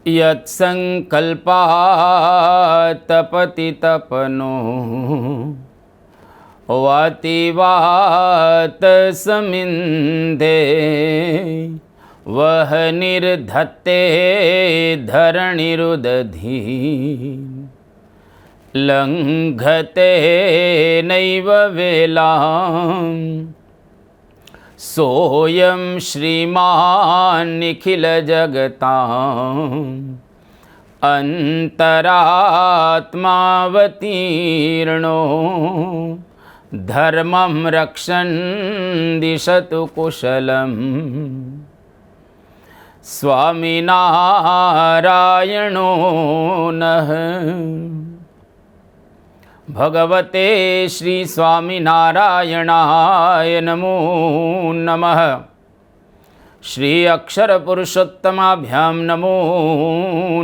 यत्संकल्पात्तपति तपनो वाति वात समिन्धे वह निर्धत्ते धरणिरुदधी लंघते नैव वेलाम् सोऽयं श्रीमान् निखिल जगताम् अंतरात्मावतीर्णो धर्मं रक्षन् दिशतु कुशलम् स्वामिनारायणो नः। भगवते श्री स्वामिनारायणाय नमो नमः। श्री अक्षर पुरुषोत्तमाभ्यां नमो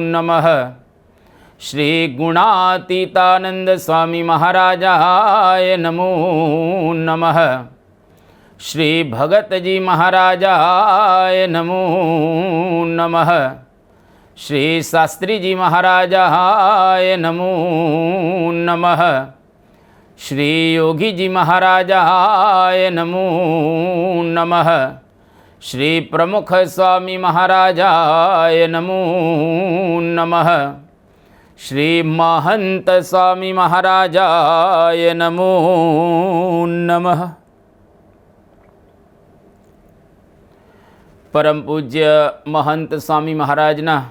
नमः। श्री गुणातीतानंद स्वामी महाराजाय नमो नमः। श्री भगतजी महाराजाय नमो नमः। श्री शास्त्री जी महाराजाय नमो नमः। श्री योगी जी महाराजाय नमो नमः। श्री प्रमुख स्वामी महाराजाय नमो नमः। श्री महंत स्वामी महाराजाय नमो नमः। परम पूज्य महंत स्वामी महाराजना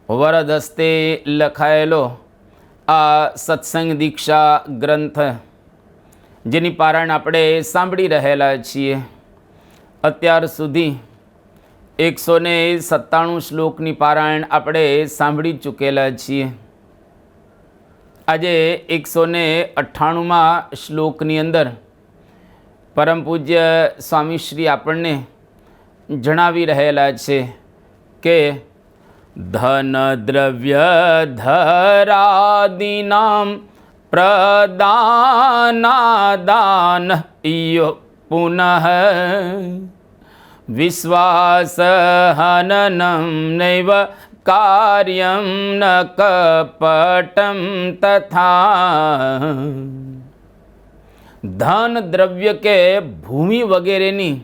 वरद हस्ते लखायेलो आ सत्संग दीक्षा ग्रंथ जेनी पारायण आपणे सांभળી रहेला छीए। અત્યાર સુધી 197 શ્લોકની પારાયણ આપણે સાંભળી ચૂકેલા છીએ। આજે 198મા શ્લોકની અંદર પરમ પૂજ્ય સ્વામીશ્રી આપણને જણાવી રહેલા છે કે ધન દ્રવ્ય ધરાદિનામ પ્રદાનાદાન યો પુનઃ વિશ્વાસહનનં નૈવ કાર્યં ન કપટં તથા। ધન દ્રવ્ય કે ભૂમિ વગેરેની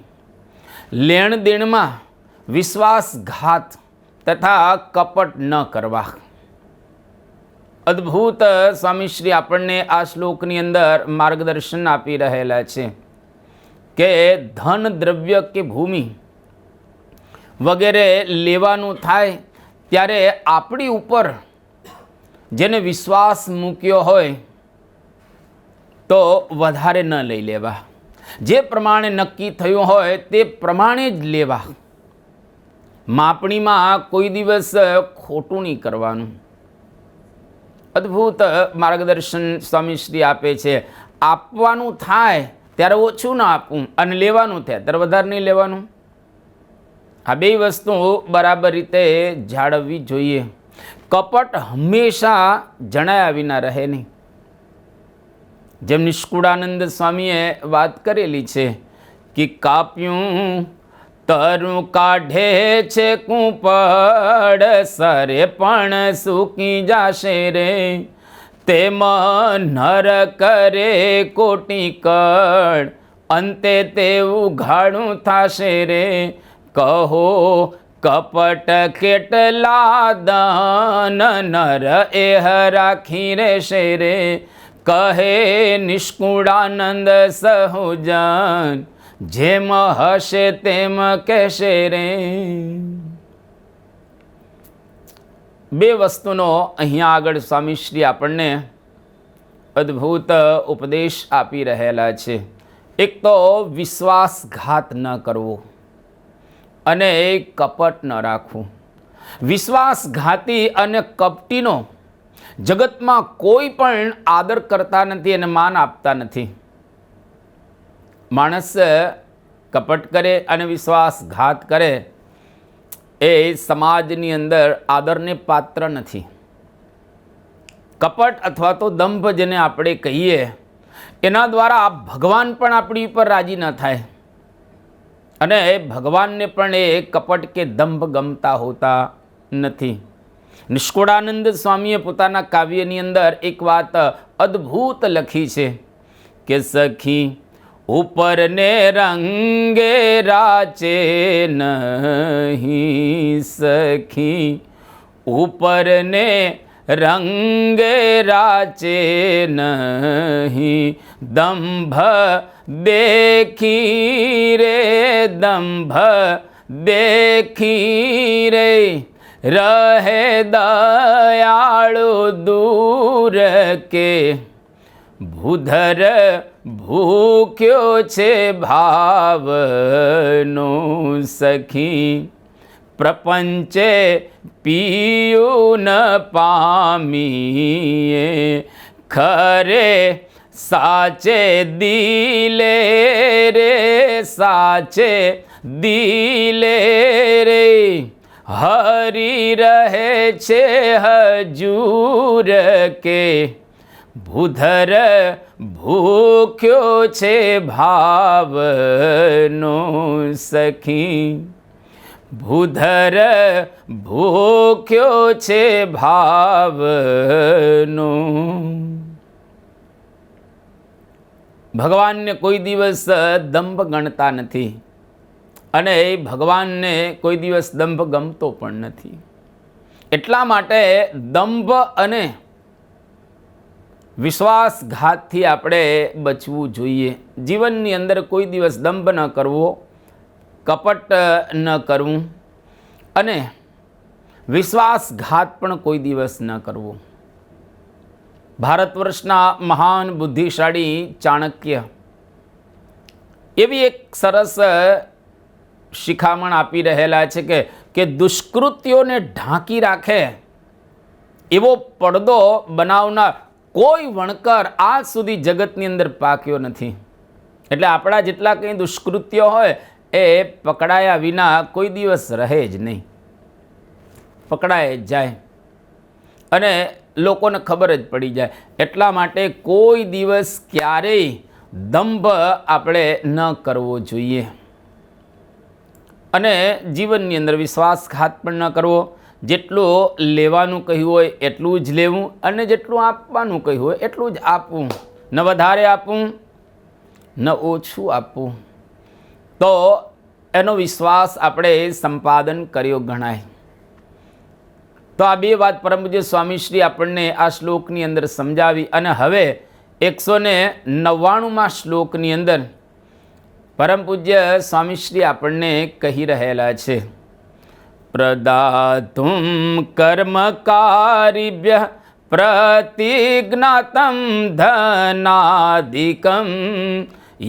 લેણ દેણમાં વિશ્વાસઘાત તથા કપટ ન કરવા। અદ્ભુત સ્વામીશ્રી આપણને આ શ્લોકની અંદર માર્ગદર્શન આપી રહેલા છે કે ધન દ્રવ્ય કે ભૂમિ વગેરે લેવાનું થાય ત્યારે આપણી ઉપર જેને વિશ્વાસ મૂક્યો હોય તો વધારે ન લઈ લેવા। જે પ્રમાણે નક્કી થયું હોય તે પ્રમાણે જ લેવા। માપણીમાં કોઈ દિવસ ખોટું નહીં કરવાનું। અદ્ભુત માર્ગદર્શન સ્વામીશ્રી આપે છે। આપવાનું થાય ત્યારે ઓછું ના આપવું અને લેવાનું થાય ત્યારે વધારે નહીં લેવાનું। આ બે વસ્તુ બરાબર રીતે જાળવવી જોઈએ। કપટ હંમેશા જણાયા વિના રહે નહીં। જેમ નિષ્કુળાનંદ સ્વામીએ વાત કરેલી છે કે કાપ્યું તરું કાઢે છે કૂપડ સરે પણ સૂકી જાશે રે તેમ નર કરે કોટી કડ અંતે તે ઉઘાડું થાશે રે કહો કપટ કેટલા દાન નર એહ રાખી રહેશે રે કહે નિષ્કુળાનંદ સહુજન જેમ હશે તેમ કહેશે રે। બે વસ્તુનો અહીંયા આગળ સ્વામીશ્રી આપણને અદ્ભુત ઉપદેશ આપી રહેલા છે। એક તો વિશ્વાસઘાત ન કરવો અને કપટ ન રાખવું। વિશ્વાસઘાતી અને કપટીનો જગતમાં કોઈ પણ આદર કરતા નથી અને માન આપતા નથી। માણસ કપટ કરે અને વિશ્વાસઘાત કરે એ સમાજની અંદર આદરને પાત્ર નથી। કપટ અથવા તો દંભ જેને આપણે કહીએ એના દ્વારા ભગવાન પણ આપણી ઉપર રાજી ન થાય અને ભગવાનને પણ એ કપટ કે દંભ ગમતા હોતા નથી. નિષ્કુળાનંદ સ્વામીએ પોતાના કાવ્યની અંદર એક વાત અદ્ભુત લખી છે કે સખી ઉપરને રંગે રાચે નહીં, સખી ઉપરને રંગે રાચે નહીં, દંભ દેખી રે, દંભ દેખી રે, રહે દયાળુ દૂર કે, ભૂધર ભૂખ્યો છે ભાવનો, સખી પ્રપંચે પીયું ન પામીએ, ખરે સાચે દિલે રે, સાચે દિલે રે, હરી રહે છે હજૂર કે, ભૂધર ભૂખ્યો છે ભાવનો, સખી ભૂધર ભૂખ્યો છે ભાવનો. ભગવાનને કોઈ દિવસ દંભ ગણતા નથી અને ભગવાનને કોઈ દિવસ દંભ ગમતો પણ નથી. એટલા માટે દંભ અને વિશ્વાસઘાતથી આપણે બચવું જોઈએ. જીવનની અંદર કોઈ દિવસ દંભ ન કરવો, કપટ ન કરવું અને વિશ્વાસઘાત પણ કોઈ દિવસ ન કરવો. ભારત વર્ષના મહાન બુદ્ધિશાળી ચાણક્ય એવી એક સરસ શિખામણ આપી રહેલા છે કે દુષ્કૃત્યોને ઢાંકી રાખે એવો પડદો બનાવનાર કોઈ વણકર આજ સુધી જગતની અંદર પાક્યો નથી. એટલે આપણા જેટલા કંઈ દુષ્કૃત્યો હોય એ પકડાયા વિના કોઈ દિવસ રહે જ નહીં, પકડાય જ જાય અને લોકોને ખબર જ પડી જાય. એટલા માટે કોઈ દિવસ ક્યારેય દંભ આપણે ન કરવો જોઈએ અને જીવનની અંદર વિશ્વાસઘાત પણ ન કરવો. જેટલું લેવાનું કહ્યું હોય એટલું જ લેવું અને જેટલું આપવાનું કહ્યું હોય એટલું જ આપવું, ન વધારે આપવું ન ઓછું આપવું, તો એનો વિશ્વાસ આપણે સંપાદન કર્યો ગણાય. તો આ બે વાત પરમ પૂજ્ય સ્વામીશ્રી આપણને આ શ્લોકની અંદર સમજાવી અને હવે 199માં શ્લોકની અંદર પરમ પૂજ્ય સ્વામીશ્રી આપણને કહી રહેલા છે, પ્રદાતુમ કર્મકારિભ્ય પ્રતિજ્ઞાતમ ધનાદિકમ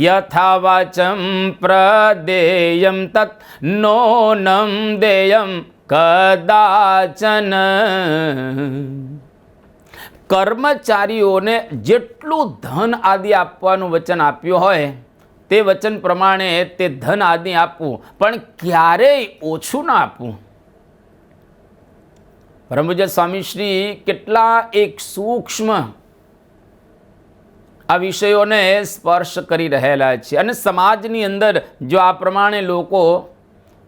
યથા વાચમ પ્રદેયમ તત નોનમ દેયમ કદાચન. કર્મચારીઓને જેટલું ધન આદિ આપવાનું વચન આપ્યું હોય તે વચન પ્રમાણે તે ધન આદિ આપવું, પણ ક્યારેય ઓછું ના આપવું. પરમ પૂજ્ય સ્વામીશ્રી કેટલા એક સૂક્ષ્મ આ વિષયોને સ્પર્શ કરી રહેલા છે અને સમાજની અંદર જો આ પ્રમાણે લોકો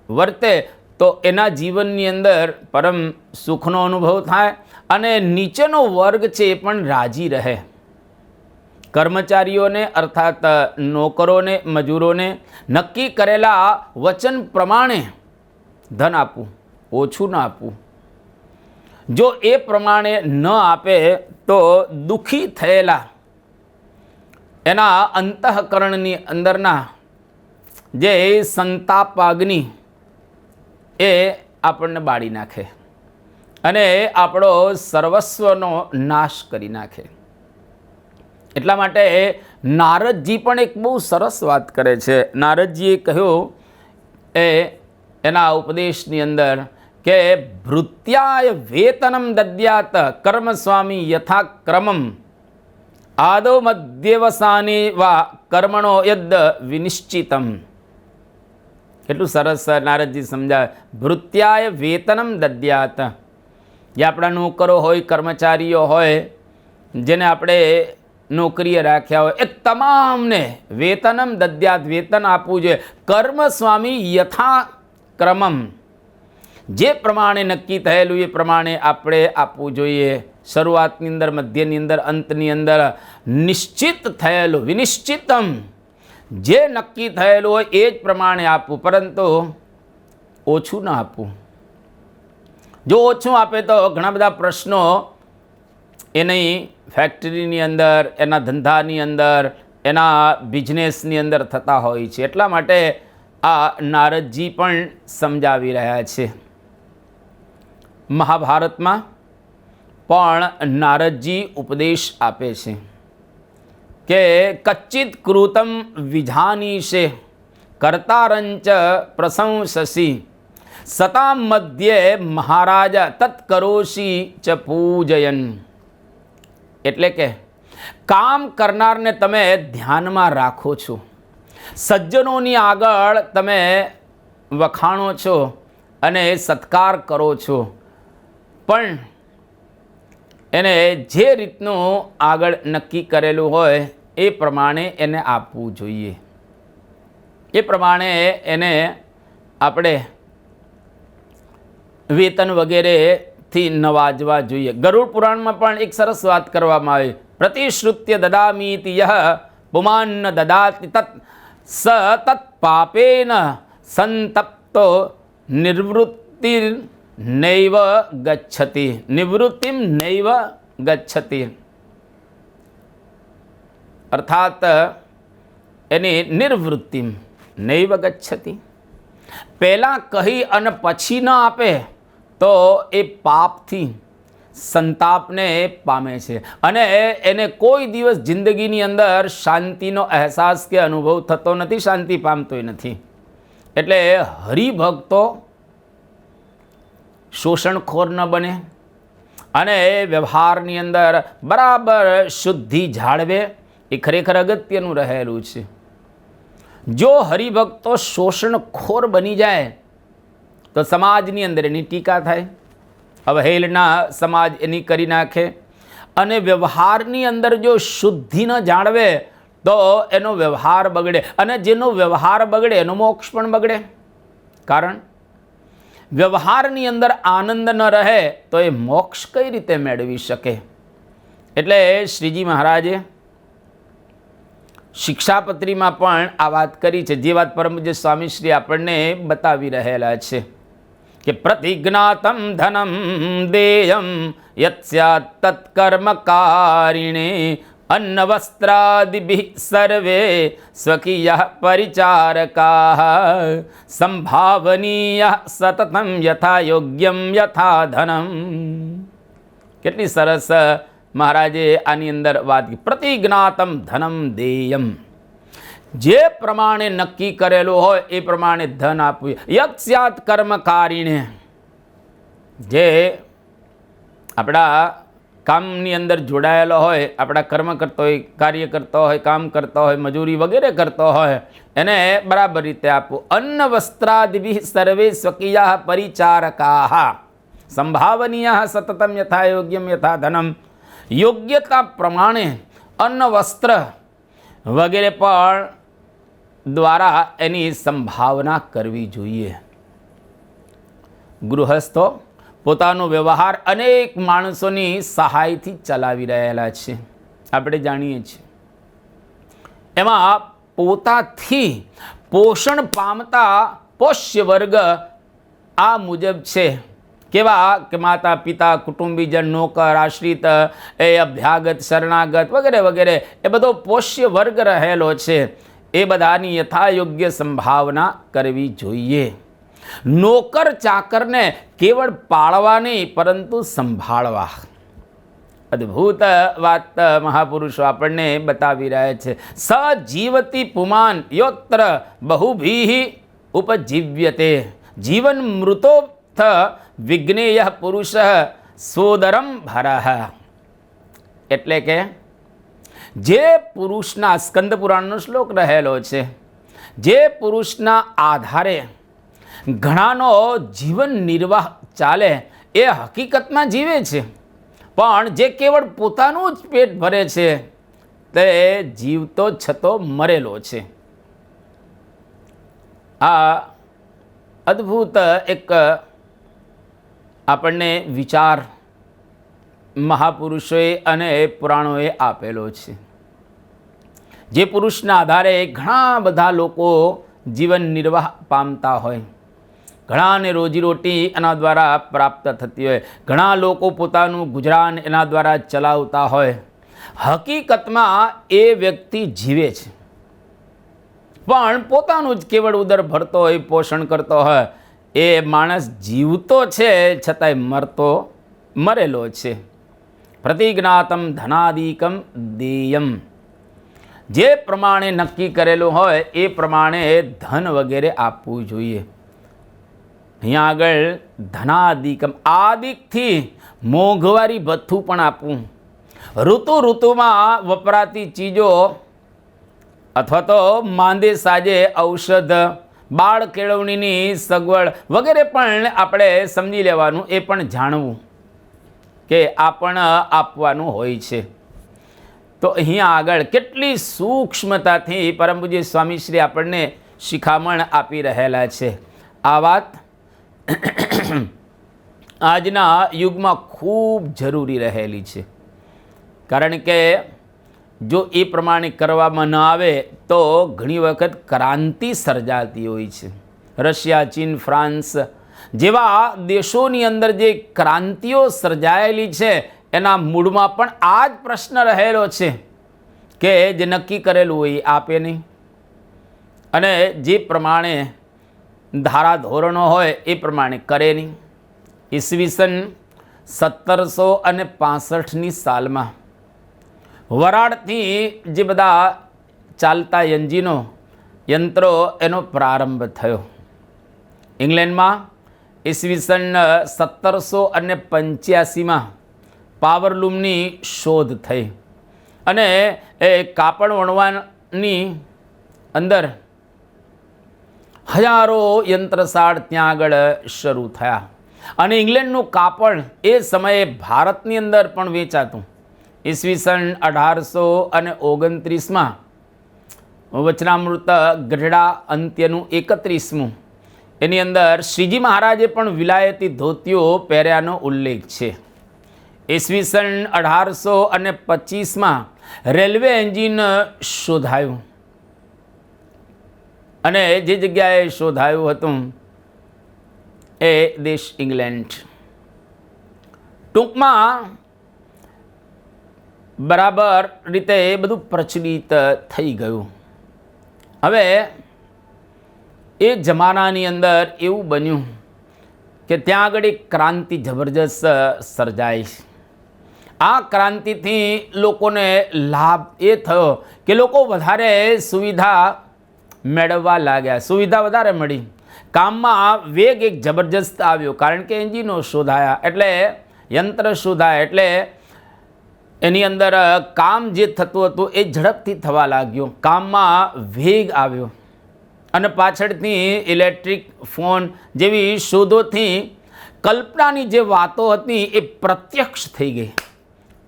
વર્તે તો એના જીવનની અંદર પરમ સુખનો અનુભવ થાય અને નીચેનો વર્ગ છે એ પણ રાજી રહે. કર્મચારીઓને અર્થાત નોકરોને, મજૂરોને નક્કી કરેલા વચન પ્રમાણે ધન આપવું, ઓછું ના આપવું. જો એ પ્રમાણે ન આપે તો દુઃખી થયેલા એના અંતઃકરણની અંદરના જે સંતાપાગ્નિ એ આપણને બાળી નાખે અને આપણો સર્વસ્વનો નાશ કરી નાખે. એટલા માટે નારદજી પણ એક બહુ સરસ વાત કરે છે. નારદજીએ કહ્યું એના ઉપદેશની અંદર કે ભૃત્યાય વેતનમ દદ્યાત કર્મ સ્વામી યથાક્રમમ આદો મધ્યવસાની વા કર્મણો યદ વિનિશ્ચિતમ. એટલું સરસ નારદજી સમજાવે. ભૃત્યાય વેતનમ દદ્યાત, જે આપણા નોકરો હોય, કર્મચારીઓ હોય, જેને આપણે નોકરીએ રાખ્યા હોય, એ તમામને વેતનમ દદ્યાત, વેતન આપવું જોઈએ. કર્મ સ્વામી યથા ક્રમમ, જે પ્રમાણે નક્કી થયેલું એ પ્રમાણે આપણે આપવું જોઈએ. શરૂઆતની અંદર, મધ્યની અંદર, અંતની અંદર નિશ્ચિત થયેલું, વિનિશ્ચિતમ જે નક્કી થયેલું હોય એ જ પ્રમાણે આપવું, પરંતુ ઓછું ન આપવું. જો ઓછું આપે તો ઘણા બધા પ્રશ્નો એની ફેક્ટરીની અંદર, એના ધંધાની અંદર, એના બિઝનેસની અંદર થતા હોય છે. એટલા માટે આ નારદજી પણ સમજાવી રહ્યા છે. મહાભારતમાં પણ નારદજી ઉપદેશ આપે છે કે કચ્ચિત કૃતમ વિજાનીશે કર્તારંચ પ્રશંસસી સતામ મધ્યે મહારાજ તત્કરોશી ચ પૂજયન. એટલે કે કામ કરનારને તમે ધ્યાનમાં રાખો છો, સજ્જનોની આગળ તમે વખાણો છો અને સત્કાર કરો છો, પણ એને જે રીતનું આગળ નક્કી કરેલું હોય એ પ્રમાણે એને આપવું જોઈએ. એ પ્રમાણે એને આપણે વેતન વગેરેથી નવાજવા જોઈએ. ગરુડ પુરાણમાં પણ એક સરસ વાત કરવામાં આવી. પ્રતિશ્રુત્ય દદામીતિ યહ પુમાન દદાતિ તત સ તત પાપેન સંતપ્તો નિવૃત્તિ નૈવ ગચ્છતિ. નિવૃત્તિમ નૈવ ગચ્છતિ અર્થાત એની નિવૃત્તિમ નૈવ ગચ્છતિ. પહેલાં કહી અને પછી ન આપે તો એ પાપથી સંતાપને પામે છે અને એને કોઈ દિવસ જિંદગીની અંદર શાંતિનો અહેસાસ કે અનુભવ થતો નથી, શાંતિ પામતોય નથી. એટલે હરિભક્તો શોષણખોર ન બને અને વ્યવહારની અંદર બરાબર શુદ્ધિ જાળવે, એ ખરેખર અગત્યનું રહેલું છે. જો હરિભક્તો શોષણખોર બની જાય તો સમાજની અંદર એની ટીકા થાય, અવહેલના સમાજ એની કરી નાખે, અને વ્યવહારની અંદર જો શુદ્ધિ ન જાળવે તો એનો વ્યવહાર બગડે, અને જેનો વ્યવહાર બગડે એનો મોક્ષ પણ બગડે. કારણ વ્યવહારની અંદર આનંદ ન રહે તો એ મોક્ષ કઈ રીતે મેળવી શકે? એટલે શ્રીજી મહારાજે શિક્ષાપત્રીમાં પણ આ વાત કરી છે, જે વાત પરમ પૂજ્ય સ્વામી શ્રી આપણને બતાવી રહેલા છે કે પ્રતિજ્ઞાતમ ધનમ દેયમ યત સ્યાત તત્કર્મકારિણે અન્ન વસ્ત્રાદિભિ સર્વે સ્વકીય પરિચારકાઃ સંભાવનીય સતતમ યથા યોગ્યમ યથા ધનમ. કેટલી સરસ મહારાજે આની અંદર વાત કરી. પ્રતિજ્ઞાતમ ધનમ દેયમ, જે પ્રમાણે નક્કી કરેલું હોય એ પ્રમાણે ધન આપવું. યત સ્યાત કર્મકારીણે, જે આપણા કામની અંદર જોડાયેલો હોય, આપણા કર્મ કરતો હોય, કાર્ય કરતો હોય, કામ કરતો હોય, મજૂરી વગેરે કરતો હોય, એને બરાબર રીતે આપવું. અન્ન વસ્ત્રાદિભિ સર્વે સ્વકીય પરિચારકાઃ સંભાવનીય સતતમ યથા યોગ્યમ યથા ધનમ. યોગ્યતા પ્રમાણે અન્ન વસ્ત્ર વગેરે પણ દ્વારા એની સંભાવના કરવી જોઈએ. ગૃહસ્થો પોતાનો વ્યવહાર અનેક માણસોની સહાયથી ચલાવી રહેલા છે, આપણે જાણીએ છીએ. એમાં પોતાથી પોષણ પામતા પોષ્ય વર્ગ આ મુજબ છે. કેવા કે માતા પિતા, કુટુંબીજન, નોકર, આશ્રિત, એ અભ્યાગત, શરણાગત વગેરે વગેરે, એ બધો પોષ્ય વર્ગ રહેલો છે. એ બધાની યથાયોગ્ય સંભાવના કરવી જોઈએ. નોકર ચાકરને કેવળ પાળવા નહીં પરંતુ સંભાળવા. અદ્ભુત વાત મહાપુરુષો આપણને બતાવી રહ્યા છે. સજીવતી પુમાન યોત્ર બહુભીઃ ઉપજીવ્યતે જીવન મૃતોત્થ વિજ્ઞેય પુરુષ સોદરમ ભરઃ. એટલે કે જે પુરુષના, સ્કંદ પુરાણનો શ્લોક રહેલો છે, જે પુરુષના આધારે ઘણાનો જીવન નિર્વાહ ચાલે એ હકીકતમાં જીવે છે, પણ જે કેવળ પોતાનું જ પેટ ભરે છે તે જીવતો છતો મરેલો છે. આ અદ્ભુત એક આપણને વિચાર મહાપુરુષોએ અને પુરાણોએ આપેલો છે. જે પુરુષના આધારે ઘણા બધા લોકો જીવન નિર્વાહ પામતા હોય, ઘણાને રોજીરોટી એના દ્વારા પ્રાપ્ત થતી હોય, ઘણા લોકો પોતાનું ગુજરાન એના દ્વારા ચલાવતા હોય. હકીકતમાં એ વ્યક્તિ જીવે છે, પણ પોતાનું જ કેવળ ઉદર ભરતો હોય, પોષણ કરતો હોય. એ માણસ જીવતો છે છતાંય મરેલો છે. પ્રતિજ્ઞાતમ ધનાદિકમ દેયમ. જે પ્રમાણે નક્કી કરેલું હોય એ પ્રમાણે ધન વગેરે આપવું જોઈએ. અહીંયા આગળ ધનાદિકમ, આદિકથી મોંઘવારી ભથ્થું પણ આપવું. ઋતુમાં વપરાતી ચીજો અથવા તો માંદે સાજે ઔષધ, બાળ કેળવણીની સગવડ વગેરે પણ આપણે સમજી લેવાનું, એ પણ જાણવું કે આ પણ આપવાનું હોય છે. તો અહીંયા આગળ કેટલી સૂક્ષ્મતાથી પરમ પૂજ્ય સ્વામીશ્રી આપણને શિખામણ આપી રહેલા છે. આ વાત આજના યુગમાં ખૂબ જરૂરી રહેલી છે. કારણ કે જો એ પ્રમાણે કરવામાં ન આવે તો ઘણી વખત ક્રાંતિ સર્જાતી હોય છે. રશિયા, ચીન, ફ્રાન્સ જેવા દેશોની અંદર જે ક્રાંતિઓ સર્જાયેલી છે એના મૂળમાં પણ આ જ પ્રશ્ન રહેલો છે કે જે નક્કી કરેલું હોય એ આપે નહીં, અને જે પ્રમાણે ધારાધોરણો હોય એ પ્રમાણે કરે નહીં. ઈસવીસન 1765ની સાલમાં વરાળથી જે બધા ચાલતા યંત્રો એનો પ્રારંભ થયો. ઇંગ્લેન્ડમાં ઈસવીસન 1785માં પાવરલૂમની શોધ થઈ, અને એ કાપડ વણવાની અંદર હજારો યંત્રશાળ ત્યાં આગળ શરૂ થયા. અને ઇંગ્લેન્ડનું કાપડ એ સમયે ભારતની અંદર પણ વેચાતું. ઈસવીસન 1829માં વચનામૃત ગઢડા અંત્યનું 31મું, એની અંદર શ્રીજી મહારાજે પણ વિલાયતી ધોતીઓ પહેર્યાનો ઉલ્લેખ છે. ઈસવીસન 1825માં રેલવે એન્જિન શોધાયું, અને જે જગ્યાએ શોધાયું હતું એ દેશ ઇંગ્લેન્ડ. ટૂંકમાં બરાબર રીતે એ બધું પ્રચલિત થઈ ગયું. હવે એ જમાનાની અંદર એવું બન્યું કે ત્યાં આગળ એક ક્રાંતિ જબરજસ્ત સર્જાઈ. આ ક્રાંતિથી લોકોને લાભ એ થયો કે લોકો વધારે સુવિધા મેળવવા લાગ્યા, સુવિધા વધારે મળી, કામમાં વેગ એક જબરજસ્ત આવ્યો. કારણ કે એન્જિનો શોધાયા, એટલે યંત્ર શોધાયા, એટલે એની અંદર કામ જે થતું હતું એ ઝડપથી થવા લાગ્યું, કામમાં વેગ આવ્યો. અને પાછળથી ઇલેક્ટ્રિક ફોન જેવી શોધોથી કલ્પનાની જે વાતો હતી એ પ્રત્યક્ષ થઈ ગઈ,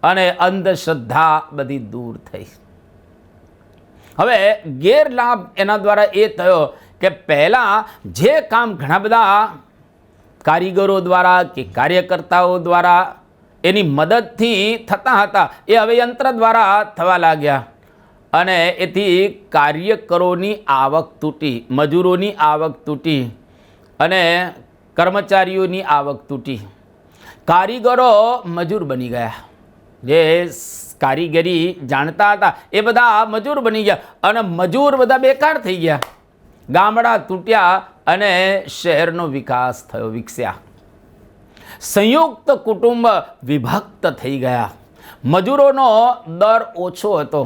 અને અંધશ્રદ્ધા બધી દૂર થઈ. હવે ગેરલાભ એના દ્વારા એ થયો કે પહેલાં જે કામ ઘણા બધા કારીગરો દ્વારા કે કાર્યકર્તાઓ દ્વારા એની મદદથી થતા હતા એ હવે યંત્ર દ્વારા થવા લાગ્યા, અને એથી કાર્યકરોની આવક તૂટી, મજૂરોની આવક તૂટી, અને કર્મચારીઓની આવક તૂટી. કારીગરો મજૂર બની ગયા, જે કારીગરી જાણતા હતા એ બધા મજૂર બની ગયા, અને મજૂર બધા બેકાર થઈ ગયા. ગામડા તૂટ્યા અને શહેરનો વિકાસ થયો, વિકસ્યા. સંયુક્ત કુટુંબ વિભક્ત થઈ ગયા. મજૂરોનો દર ઓછો હતો,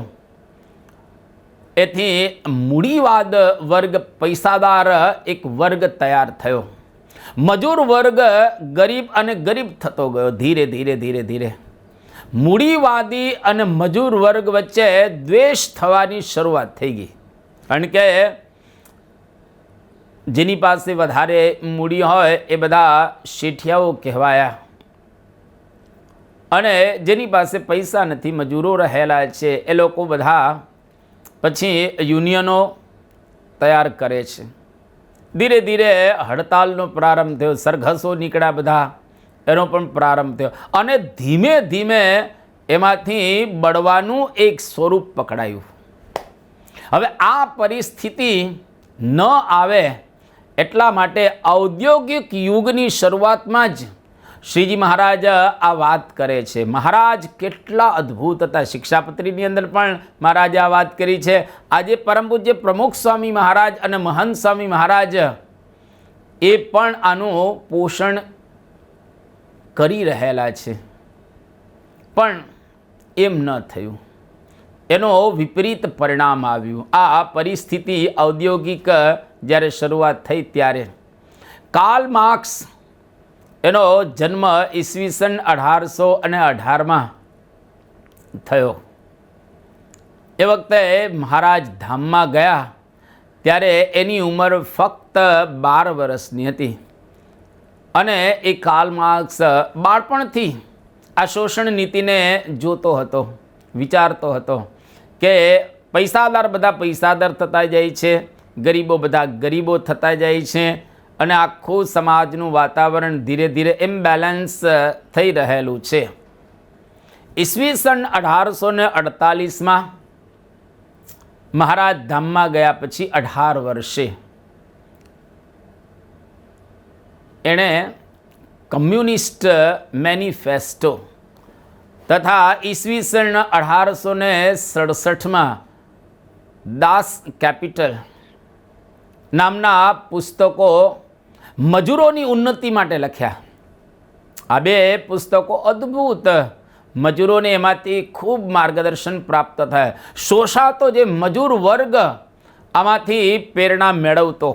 એથી મૂડીવાદ વર્ગ, પૈસાદાર એક વર્ગ તૈયાર થયો. મજૂર વર્ગ ગરીબ અને ગરીબ થતો ગયો. ધીરે ધીરે ધીરે ધીરે મૂડીવાદી અને મજૂર વર્ગ વચ્ચે દ્વેષ થવાની શરૂઆત થઈ ગઈ. કારણ કે જેની પાસે વધારે મૂડી હોય એ બધા શેઠિયાઓ કહેવાયા, અને જેની પાસે પૈસા નથી, મજૂરો રહેલા છે, એ લોકો બધા પછી યુનિયનો તૈયાર કરે છે. ધીરે ધીરે હડતાલનો પ્રારંભ થયો, સરઘસો નીકળ્યા બધા, એનો પણ પ્રારંભ થયો અને ધીમે ધીમે એમાંથી બળવાનું એક સ્વરૂપ પકડાયું. હવે આ પરિસ્થિતિ ન આવે એટલા માટે ઔદ્યોગિક યુગની શરૂઆતમાં જ શ્રીજી મહારાજ આ વાત કરે છે. મહારાજ કેટલા અદ્ભુત હતા. શિક્ષાપત્રીની અંદર પણ મહારાજે આ વાત કરી છે. આજે પરમ પૂજ્ય પ્રમુખ સ્વામી મહારાજ અને મહંત સ્વામી મહારાજ એ પણ આનું પોષણ કરી રહેલા છે, પણ એમ ન થયું. એનો વિપરીત પરિણામ આવ્યું. આ પરિસ્થિતિ ઔદ્યોગિક જ્યારે શરૂઆત થઈ ત્યારે કાર્લ માર્ક્સ એનો જન્મ ઈસવીસન 1818માં થયો. એ વખતે મહારાજ ધામમાં ગયા ત્યારે એની ઉંમર ફક્ત 12 વર્ષની હતી અને એ કાર્લ માર્ક્સ બાળપણથી આ શોષણ નીતિને જોતો હતો, વિચારતો હતો કે પૈસાદાર બધા પૈસાદાર થતા જાય છે, ગરીબો બધા ગરીબો થતા જાય છે અને આખું સમાજનું વાતાવરણ ધીરે ધીરે ઇમ્બેલેન્સ થઈ રહેલું છે. ઈસવીસન 1848માં મહારાજ ધામમાં ગયા પછી 18 વર્ષે એણે કમ્યુનિસ્ટ મેનિફેસ્ટો તથા ઈસવીસન 1867માં દાસ કેપિટલ નામના પુસ્તકો મજૂરોની ઉન્નતિ માટે લખ્યા. આ બે પુસ્તકો અદ્ભુત, મજૂરોને એમાંથી ખૂબ માર્ગદર્શન પ્રાપ્ત થાય. શોષાતો જે મજૂર વર્ગ આમાંથી પ્રેરણા મેળવતો,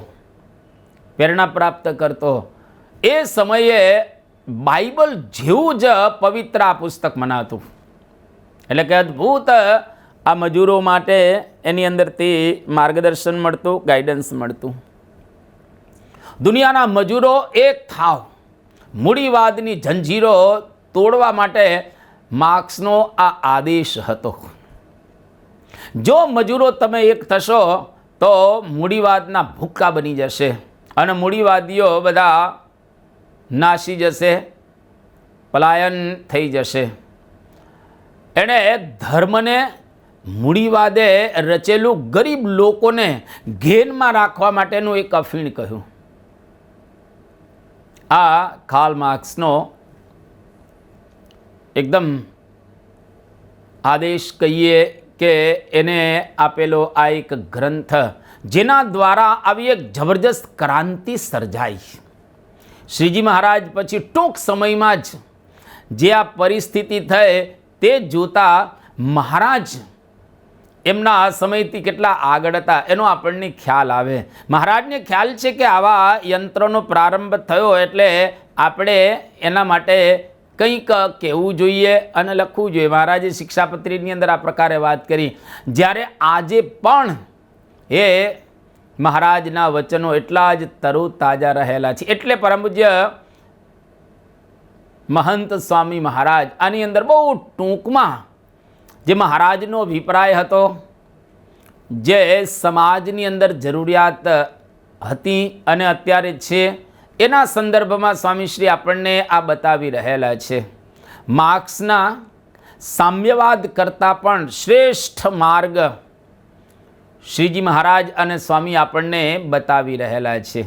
પ્રેરણા પ્રાપ્ત કરતો. એ સમયે બાઇબલ જેવું જ પવિત્ર આ પુસ્તક મનાતું. એટલે કે અદ્ભુત આ મજૂરો માટે એની અંદરથી માર્ગદર્શન મળતું, ગાઈડન્સ મળતું. દુનિયાના મજૂરો એક થાવ, મૂડીવાદની જંજીરો તોડવા માટે માર્ક્સનો આ આદેશ હતો. જો મજૂરો તમે એક થશો તો મૂડીવાદના ભૂક્કા બની જશે અને મૂડીવાદીઓ બધા નાસી જશે, પલાયન થઈ જશે. એણે ધર્મને મૂડીવાદે રચેલું ગરીબ લોકોને ઘેનમાં રાખવા માટેનું એક અફીણ કહ્યું. આ કાર્લ માર્ક્સનો એકદમ આદેશ કહીએ કે એને આપેલો આ એક ગ્રંથ, જેના દ્વારા આવી એક જબરજસ્ત ક્રાંતિ સર્જાઈ. શ્રીજી મહારાજ પછી ટૂંક સમયમાં જ જે આ પરિસ્થિતિ થઈ તે જોતા મહારાજ એમના સમયથી કેટલા આગળ હતા એનો આપણને ખ્યાલ આવે. મહારાજને ખ્યાલ છે કે આવા યંત્રનો પ્રારંભ થયો એટલે આપણે એના માટે કંઈક કહેવું જોઈએ અને લખવું જોઈએ. મહારાજે શિક્ષાપત્રીની અંદર આ પ્રકારે વાત કરી. જ્યારે આજે પણ એ મહારાજના વચનો એટલા જ તરુ તાજા રહેલા છે. એટલે પરમ પૂજ્ય મહંત સ્વામી મહારાજ આની અંદર બહુ ટૂંકમાં જે મહારાજનો અભિપ્રાય હતો, જે સમાજની અંદર જરૂરિયાત હતી અને અત્યારે છે, એના સંદર્ભમાં સ્વામીશ્રી આપણને આ બતાવી રહેલા છે. માર્ક્સના સામ્યવાદ કરતાં પણ શ્રેષ્ઠ માર્ગ શ્રીજી મહારાજ અને સ્વામી આપણને બતાવી રહેલા છે,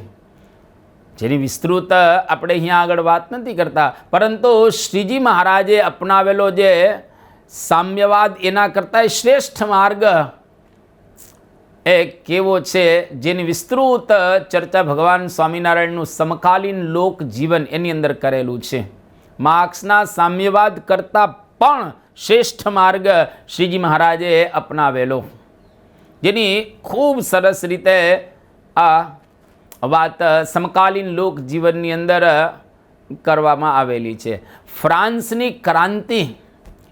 જેની વિસ્તૃત આપણે અહીંયા આગળ વાત નથી કરતા. પરંતુ શ્રીજી મહારાજે અપનાવેલો જે સામ્યવાદ એના કરતાં શ્રેષ્ઠ માર્ગ એ કેવો છે, જેની વિસ્તૃત ચર્ચા ભગવાન સ્વામિનારાયણનું સમકાલીન લોક જીવન એની અંદર કરેલું છે. માર્ક્સના સામ્યવાદ કરતાં પણ શ્રેષ્ઠ માર્ગ શ્રીજી મહારાજે અપનાવેલો, જેની ખૂબ સરસ રીતે આ વાત સમકાલીન લોક જીવનની અંદર કરવામાં આવેલી છે. ફ્રાન્સની ક્રાંતિ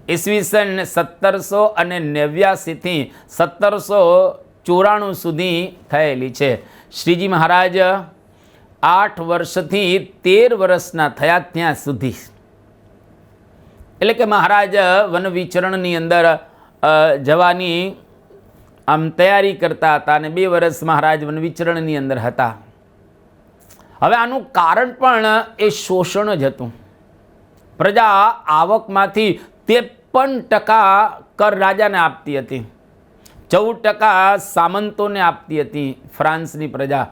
ઈસવીસન 1789થી 1794 સુધી થયેલી છે. શ્રીજી મહારાજ 8 વર્ષથી 13 વર્ષના થયા ત્યાં સુધી, એટલે કે મહારાજ વન વિચરણની અંદર જવાની આમ તૈયારી કરતા હતા અને 2 વર્ષ મહારાજ વન વિચરણની અંદર હતા. હવે આનું કારણ પણ એ શોષણ જ હતું. પ્રજા આવકમાંથી 53% કર રાજાને આપતી હતી, 14% સામંતોને આપતી હતી ફ્રાન્સની પ્રજા,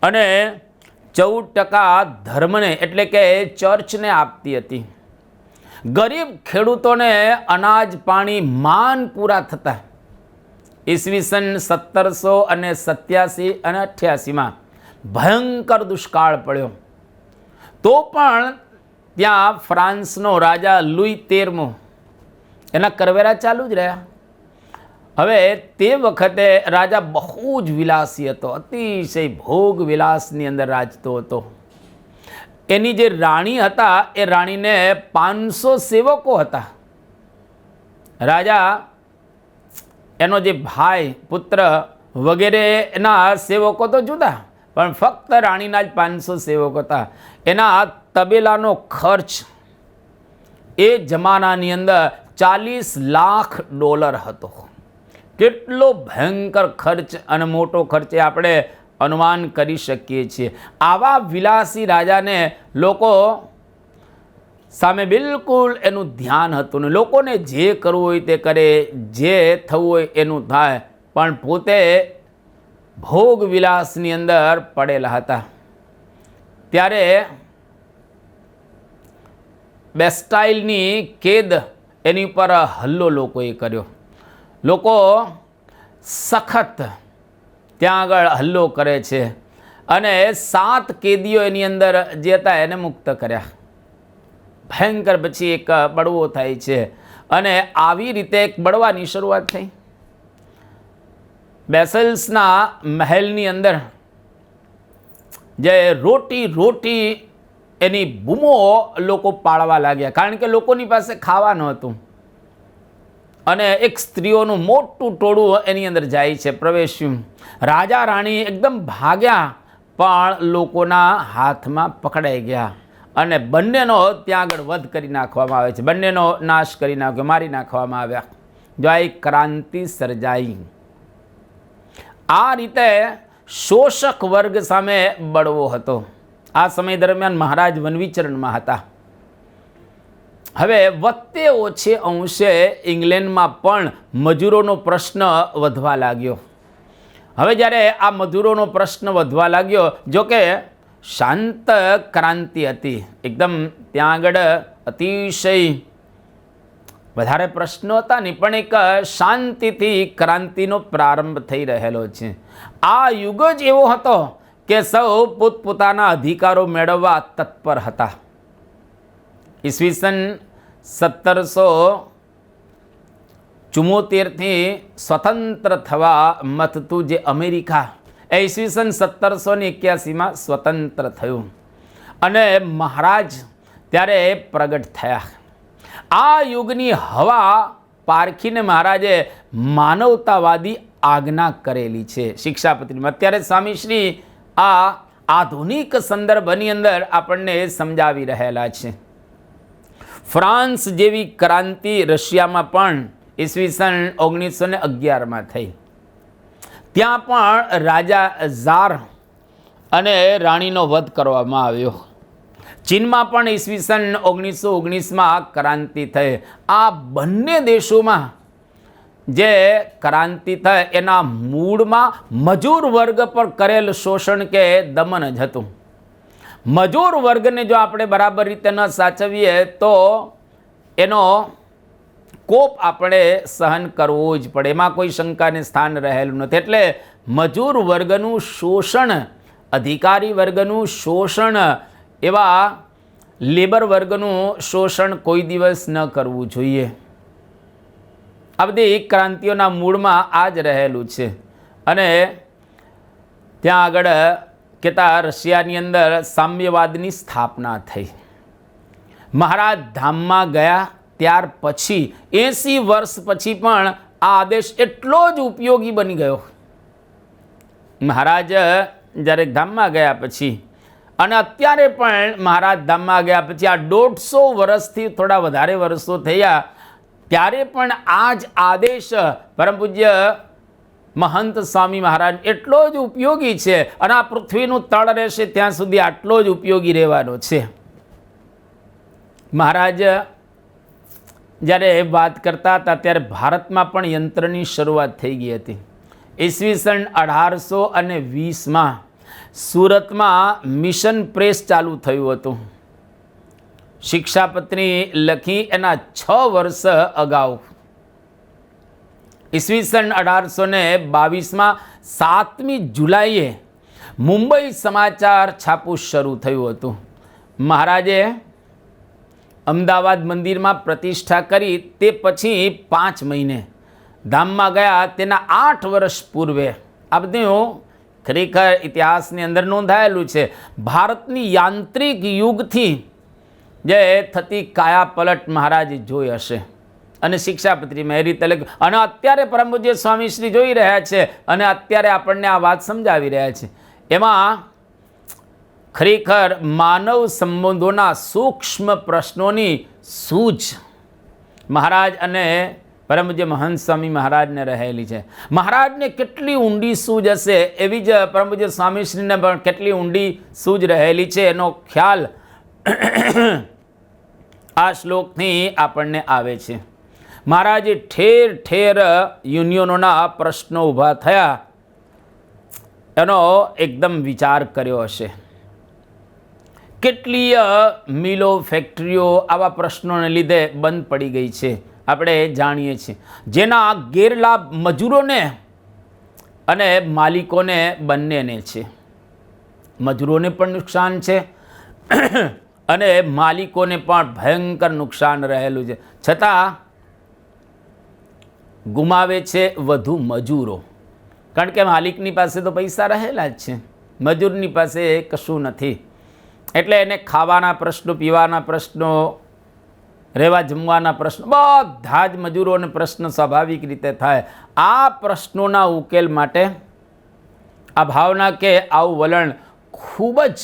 અને 14% ધર્મને એટલે કે ચર્ચને આપતી હતી. ગરીબ ખેડૂતોને અનાજ પાણી માન પૂરા થતા ઈસવીસન 1787 અને 88માં ભયંકર દુષ્કાળ પડ્યો. તો પણ ત્યાં ફ્રાન્સનો રાજા લુઈ 13મો એના કરવેરા ચાલુ જ રહ્યા. હવે તે વખતે રાજા બહુ જ વિલાસી હતો, અતિશય ભોગ વિલાસની અંદર રાજતો હતો. એની જે રાણી હતા એ રાણીને 500 સેવકો હતા. રાજા, એનો જે ભાઈ પુત્ર વગેરેના સેવકો તો જુદા, પણ ફક્ત રાણીના જ 500 સેવકો હતા. એના તબેલાનો ખર્ચ એ જમાનાની અંદર $40 લાખ હતો. કેટલો ભયંકર ખર્ચ અને મોટો ખર્ચ આપણે અનુમાન કરી શકીએ છીએ. આવા વિલાસી રાજાને લોકો સામે બિલકુલ એનું ધ્યાન હતું ને. લોકોને જે કરવું હોય તે કરે, જે થવું હોય એનું થાય, પણ પોતે ભોગ વિલાસની અંદર પડેલા હતા. ત્યારે બેસ્ટાઇલની કેદ એની પર હલ્લો લોકોએ કર્યો. લોકો સખત ત્યાં આગળ હલ્લો કરે છે અને 7 કેદીઓ એની અંદર જે હતા એને મુક્ત કર્યા. ભયંકર પછી એક બળવો થાય છે અને આવી રીતે એક બળવાની શરૂઆત થઈ. બેસેલ્સના મહેલની અંદર જે રોટી એની બૂમો લોકો પાડવા લાગ્યા, કારણ કે લોકોની પાસે ખાવા નહોતું. અને એક સ્ત્રીઓનું મોટું ટોળું એની અંદર જાય છે, પ્રવેશ્યું. રાજા રાણી એકદમ ભાગ્યા, પણ લોકોના હાથમાં પકડાઈ ગયા અને બંનેનો ત્યાં આગળ વધ કરી નાખવામાં આવે છે. બંનેનો નાશ કરી નાખ્યો, મારી નાખવામાં આવ્યા. જો આ એક ક્રાંતિ સર્જાઈ. આ રીતે શોષક વર્ગ સામે બળવો હતો. આ સમય દરમિયાન મહારાજ વનવિચરણમાં હતા. હવે વત્તે ઓછે અંશે ઇંગ્લેન્ડમાં પણ મજૂરોનો પ્રશ્ન વધવા લાગ્યો. હવે જ્યારે આ મજૂરોનો પ્રશ્ન વધવા લાગ્યો, જો કે શાંત ક્રાંતિ હતી, એકદમ ત્યાં આગળ અતિશય વધારે પ્રશ્નો હતા નહીં, પણ એક શાંતિથી ક્રાંતિનો પ્રારંભ થઈ રહેલો છે. આ યુગ જ એવો હતો કે સૌ પોતપોતાના અધિકારો મેળવવા તત્પર હતા. ઈસવીસન 1774થી સ્વતંત્ર થવા મથતું જે અમેરિકા, એ ઈસવીસન 1781માં સ્વતંત્ર થયું અને મહારાજ ત્યારે પ્રગટ થયા. આ યુગની હવા પારખીને મહારાજે માનવતાવાદી આજ્ઞા કરેલી છે શિક્ષાપત્રીમાં. અત્યારે સ્વામીશ્રી આ આધુનિક સંદર્ભની અંદર આપણને સમજાવી રહેલા છે. ફ્રાન્સ જેવી ક્રાંતિ રશિયામાં પણ ઈસવીસન 1911માં થઈ. ત્યાં પણ રાજા ઝાર અને રાણીનો વધ કરવામાં આવ્યો. ચીનમાં પણ ઈસવીસન 1919માં ક્રાંતિ થઈ. આ બંને દેશોમાં જે ક્રાંતિ થઈ એના મૂળમાં મજૂર વર્ગ પર કરેલ શોષણ કે દમન જ હતું. મજૂર વર્ગને જો આપણે બરાબર રીતે ન સાચવીએ તો એનો કોપ આપણે સહન કરવો જ પડે, એમાં કોઈ શંકાને સ્થાન રહેલું નથી. એટલે મજૂર વર્ગનું શોષણ, અધિકારી વર્ગનું શોષણ, એવા લેબર વર્ગનું શોષણ કોઈ દિવસ ન કરવું જોઈએ. આ બધી ક્રાંતિઓના મૂળમાં આ જ રહેલું છે. અને ત્યાં આગળ કહેતા રશિયાની અંદર સામ્યવાદની સ્થાપના થઈ. મહારાજ ધામમાં ગયા ત્યાર પછી 80 વર્ષ પછી પણ આ આદેશ એટલો જ ઉપયોગી બની ગયો. મહારાજ જ્યારે ધામમાં ગયા પછી અને અત્યારે પણ મહારાજ ધામમાં ગયા પછી આ 150 વર્ષથી થોડા વધારે વર્ષો થયા, ત્યારે પણ આ જ આદેશ પરમ પૂજ્ય મહંત સ્વામી મહારાજ એટલો જ ઉપયોગી છે અને આ પૃથ્વીનું તળ રહેશે ત્યાં સુધી આટલો જ ઉપયોગી રહેવાનો છે. મહારાજ જ્યારે વાત કરતા હતા ત્યારે ભારતમાં પણ યંત્રની શરૂઆત થઈ ગઈ હતી. ઈસવીસન 1820માં સુરતમાં મિશન પ્રેસ ચાલુ થયું હતું. શિક્ષાપત્રી લખી એના 6 વર્ષ અગાઉ ઈસવીસન 1822માં 7મી જુલાઈએ મુંબઈ સમાચાર છાપવું શરૂ થયું હતું. મહારાજે અમદાવાદ મંદિરમાં પ્રતિષ્ઠા કરી તે પછી 5 મહિને ધામમાં ગયા. તેના 8 વર્ષ પૂર્વે આ બધું ખરેખર ઇતિહાસની અંદર નોંધાયેલું છે. ભારતની યાંત્રિક યુગથી જે થતી કાયા પલટ મહારાજે જોઈ હશે અને શિક્ષાપત્રીમાં એ રીતે લખ્યું. અને અત્યારે પરમ પૂજ્ય સ્વામીશ્રી જોઈ રહ્યા છે અને અત્યારે આપણને આ વાત સમજાવી રહ્યા છે. એમાં ખરેખર માનવ સંબંધોના સૂક્ષ્મ પ્રશ્નોની સૂઝ મહારાજ અને પરમ પૂજ્ય મહંત સ્વામી મહારાજને રહેલી છે. મહારાજને કેટલી ઊંડી સૂઝ હશે એવી જ પરમ પૂજ્ય સ્વામીશ્રીને પણ કેટલી ઊંડી સૂઝ રહેલી છે એનો ખ્યાલ આ શ્લોકથી આપણને આવે છે. મહારાજે ઠેર ઠેર યુનિયનોના પ્રશ્નો ઊભા થયા એનો એકદમ વિચાર કર્યો હશે. કેટલીય મિલો ફેક્ટરીઓ આવા પ્રશ્નોને લીધે બંધ પડી ગઈ છે આપણે જાણીએ છીએ, જેના ગેરલાભ મજૂરોને અને માલિકોને બંનેને છે. મજૂરોને પણ નુકસાન છે અને માલિકોને પણ ભયંકર નુકસાન રહેલું છે. છતાં ગુમાવે છે વધુ મજૂરો, કારણ કે માલિકની પાસે તો પૈસા રહેલા જ છે, મજૂરની પાસે કશું નથી. એટલે એને ખાવાના પ્રશ્નો, પીવાના પ્રશ્નો, રહેવા જમવાના પ્રશ્નો બધા જ મજૂરોને પ્રશ્ન સ્વાભાવિક રીતે થાય. આ પ્રશ્નોના ઉકેલ માટે આ ભાવના કે આવું વલણ ખૂબ જ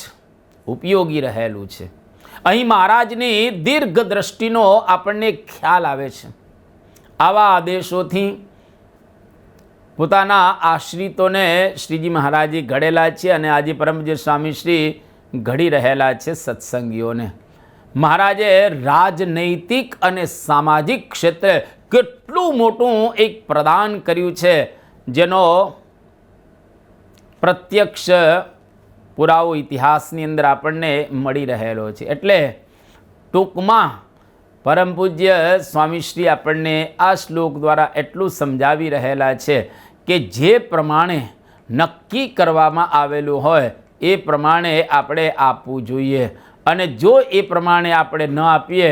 ઉપયોગી રહેલું છે. અહીં મહારાજની દીર્ઘ દ્રષ્ટિનો આપણને ખ્યાલ આવે છે. આવા આદેશોથી પોતાના આશ્રિતોને શ્રીજી મહારાજે ઘડેલા છે અને આજે પરમ પૂજ્ય સ્વામીશ્રી ઘડી રહેલા છે સત્સંગીઓને. મહારાજે રાજનૈતિક અને સામાજિક ક્ષેત્રે કેટલું મોટું એક પ્રદાન કર્યું છે જેનો પ્રત્યક્ષ પુરાવો ઇતિહાસની અંદર આપણને મળી રહેલો છે. એટલે ટૂંકમાં પરમ પૂજ્ય સ્વામીશ્રી આપણને આ શ્લોક દ્વારા એટલું સમજાવી રહેલા છે કે જે પ્રમાણે નક્કી કરવામાં આવેલું હોય એ પ્રમાણે આપણે આપવું જોઈએ, અને જો એ પ્રમાણે આપણે ન આપીએ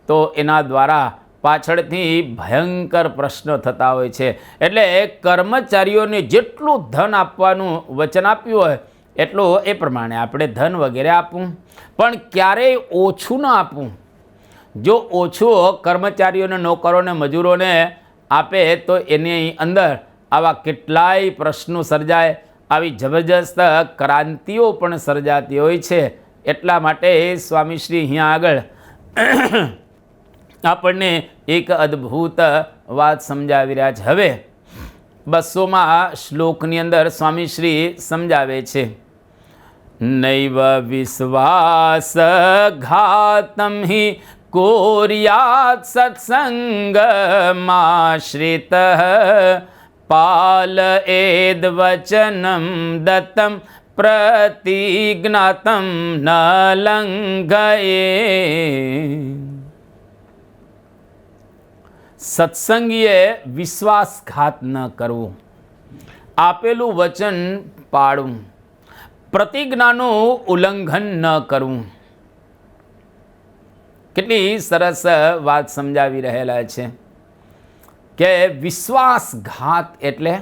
તો એના દ્વારા પાછળથી ભયંકર પ્રશ્નો થતા હોય છે. એટલે કર્મચારીઓને જેટલું ધન આપવાનું વચન આપ્યું હોય એટલું એ પ્રમાણે આપણે ધન વગેરે આપવું, પણ ક્યારેય ઓછું ન આપવું. જો ઓછું કર્મચારીઓને, નોકરોને, મજૂરોને આપે તો એની અંદર આવા કેટલાય પ્રશ્નો સર્જાય, આવી જબરજસ્ત ક્રાંતિઓ પણ સર્જાતી હોય છે. એટલા માટે સ્વામીશ્રી અહીંયા આગળ આપણને એક અદ્ભુત વાત સમજાવી રહ્યા છે. હવે 200મા શ્લોકની અંદર સ્વામીશ્રી સમજાવે છે, નૈવ વિશ્વાસ ઘાતમ હિ કોર્યાત સત્સંગમાશ્રિત પાલયેદ વચનમ દત્તમ પ્રતિજ્ઞાતમ ન લંઘયે. સત્સંગીએ વિશ્વાસઘાત ન કરવો, આપેલું વચન પાળવું, પ્રતિજ્ઞાનું ઉલ્લંઘન ન કરવું. કેટલી સરસ વાત સમજાવી રહેલા છે કે વિશ્વાસઘાત એટલે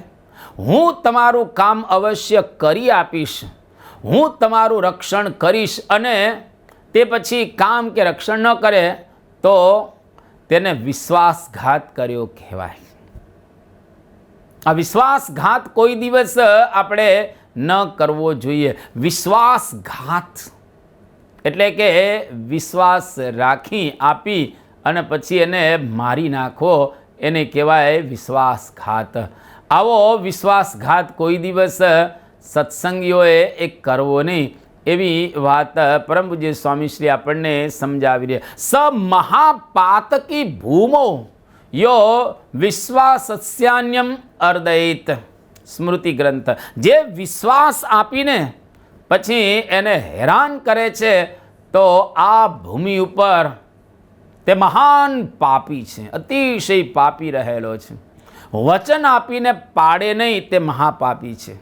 હું તમારું કામ અવશ્ય કરી આપીશ, હું તમારું રક્ષણ કરીશ, અને તે પછી કામ કે રક્ષણ ન કરે તો તેને વિશ્વાસઘાત કર્યો કહેવાય. આ વિશ્વાસઘાત કોઈ દિવસ આપણે ન કરવો જોઈએ. વિશ્વાસઘાત એટલે કે વિશ્વાસ રાખી આપી અને પછી એને મારી નાખો, એને કહેવાય વિશ્વાસઘાત. આવો વિશ્વાસઘાત કોઈ દિવસ સત્સંગીઓએ એક કરવો નહીં. એવી વાત પરમ પૂજ્ય સ્વામીશ્રી આપણને સમજાવી રહ્યા. સ મહાપાતકી ભૂમો યો વિશ્વાસસ્યાન્યમ અર્દયિત. સ્મૃતિ ગ્રંથ. જે વિશ્વાસ આપીને પછી એને હેરાન કરે છે તો આ ભૂમિ ઉપર તે મહાન પાપી છે, અતિશય પાપી રહેલો છે. વચન આપીને પાડે નહીં તે મહાપાપી છે.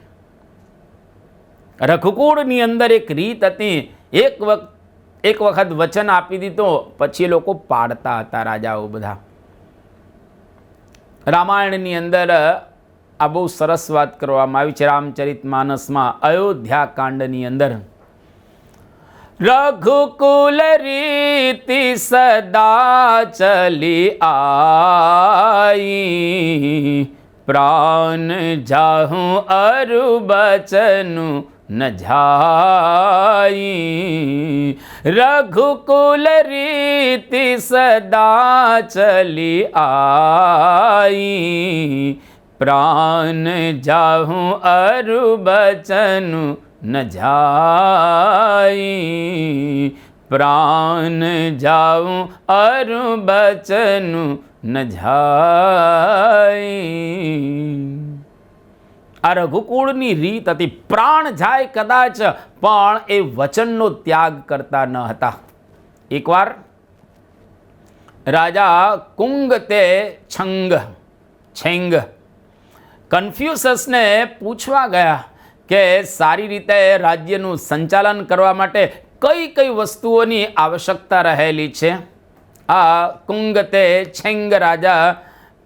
રઘુકુળની અંદર એક રીત હતી, એક વખત વચન આપી દીધો પછી લોકો પાડતા હતા, રાજાઓ બધા. રામાયણની અંદર આ બહુ સરસ વાત કરવામાં આવી છે. રામચરિત માનસમાં અયોધ્યા કાંડની અંદર રઘુકુલ રીતિ સદા ચલી આઈ, પ્રાણ જાહું અરુ બચનું ન જાય. રઘુકુલ રીતિ સદા ચલી આઈ, પ્રાણ જાહું અરુ બચનું ન જાય. પ્રાણ જાઉં અરુ બચનું ન જાય. આ રઘુકુળની રીત હતી. પ્રાણ જાય કદાચ પણ એ વચનનો ત્યાગ કરતા ન હતા. એકવાર રાજા કુંગ તે છેંગ કન્ફ્યુશસને પૂછવા ગયા કે સારી રીતે રાજ્યનું સંચાલન કરવા માટે કઈ કઈ વસ્તુઓની આવશ્યકતા રહેલી છે. આ કુંગ તે છેંગ રાજા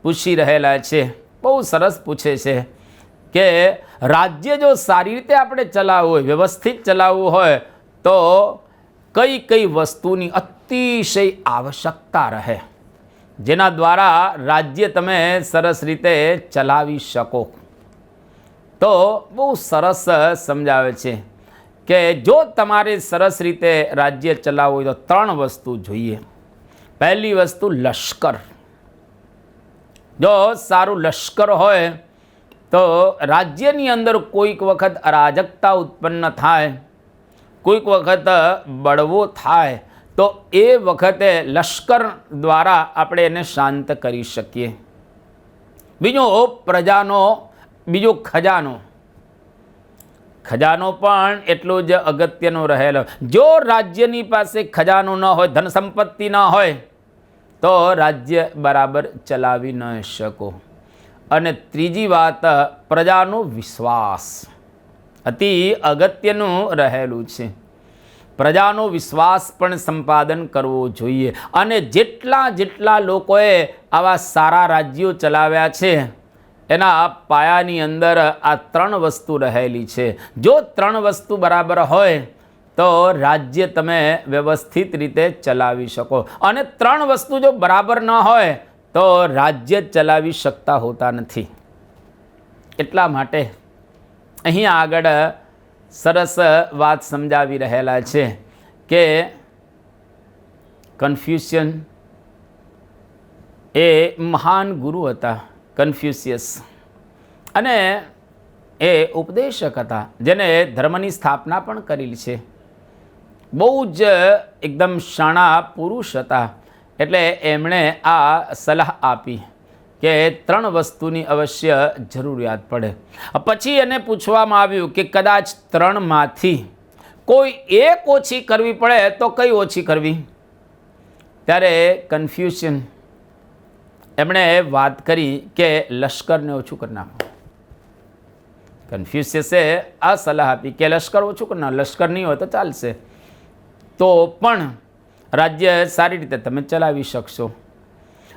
પૂછી રહેલા છે. બહુ સરસ પૂછે છે કે રાજ્ય જો સારી રીતે આપણે ચલાવવું હોય, વ્યવસ્થિત ચલાવવું હોય તો કઈ કઈ વસ્તુની અતિશય આવશ્યકતા રહે, જેના દ્વારા રાજ્ય તમે સરસ રીતે ચલાવી શકો. તો બહુ સરસ સમજાવે છે કે જો તમારે સરસ રીતે રાજ્ય ચલાવવું હોય તો 3 વસ્તુ જોઈએ. પહેલી વસ્તુ લશ્કર. જો સારું લશ્કર હોય તો રાજ્યની અંદર કોઈક વખત અરાજકતા ઉત્પન્ન થાય, કોઈક વખત બળવો થાય તો એ વખતે લશ્કર દ્વારા આપણે એને શાંત કરી શકીએ. બીજો ખજાનો. ખજાનો પણ એટલો જ અગત્યનો રહેલો. જો રાજ્યની પાસે ખજાનો ન હોય, ધન સંપત્તિ ન હોય તો રાજ્ય બરાબર ચલાવી ન શકો. અને ત્રીજી વાત, પ્રજાનો વિશ્વાસ અતિ અગત્યનું રહેલું છે. પ્રજાનો વિશ્વાસ પણ સંપાદન કરવો જોઈએ. અને જેટલા લોકોએ આવા સારા રાજ્યો ચલાવ્યા છે એના પાયાની અંદર આ 3 વસ્તુ રહેલી છે. જો 3 વસ્તુ બરાબર હોય તો રાજ્ય તમે વ્યવસ્થિત રીતે ચલાવી શકો. અને 3 વસ્તુ જો બરાબર ન હોય તો રાજ્ય ચલાવી શકતા હોતા નથી. એટલા માટે અહીંયા આગળ સરસ વાત સમજાવી રહેલા છે કે કન્ફ્યુશિયન એ મહાન ગુરુ હતા, કન્ફ્યુશિયસ, અને એ ઉપદેશક હતા જેને ધર્મની સ્થાપના પણ કરેલી છે. બહુ જ એકદમ શાણા પુરુષ હતા. એટલે એમણે આ સલાહ આપી કે 3 વસ્તુની અવશ્ય જરૂરિયાત પડે. પછી એને પૂછવામાં આવ્યું કે કદાચ 3માંથી કોઈ એક ઓછી કરવી પડે તો કઈ ઓછી કરવી? ત્યારે કન્ફ્યુશિયન એમણે વાત કરી કે લશ્કરને ઓછું કરી નાખો. કન્ફ્યુશિયસે આ સલાહ આપી કે લશ્કર ઓછું કરી નાખો. લશ્કર નહીં હોય તો ચાલશે, તો પણ રાજ્ય સારી રીતે તમે ચલાવી શકશો.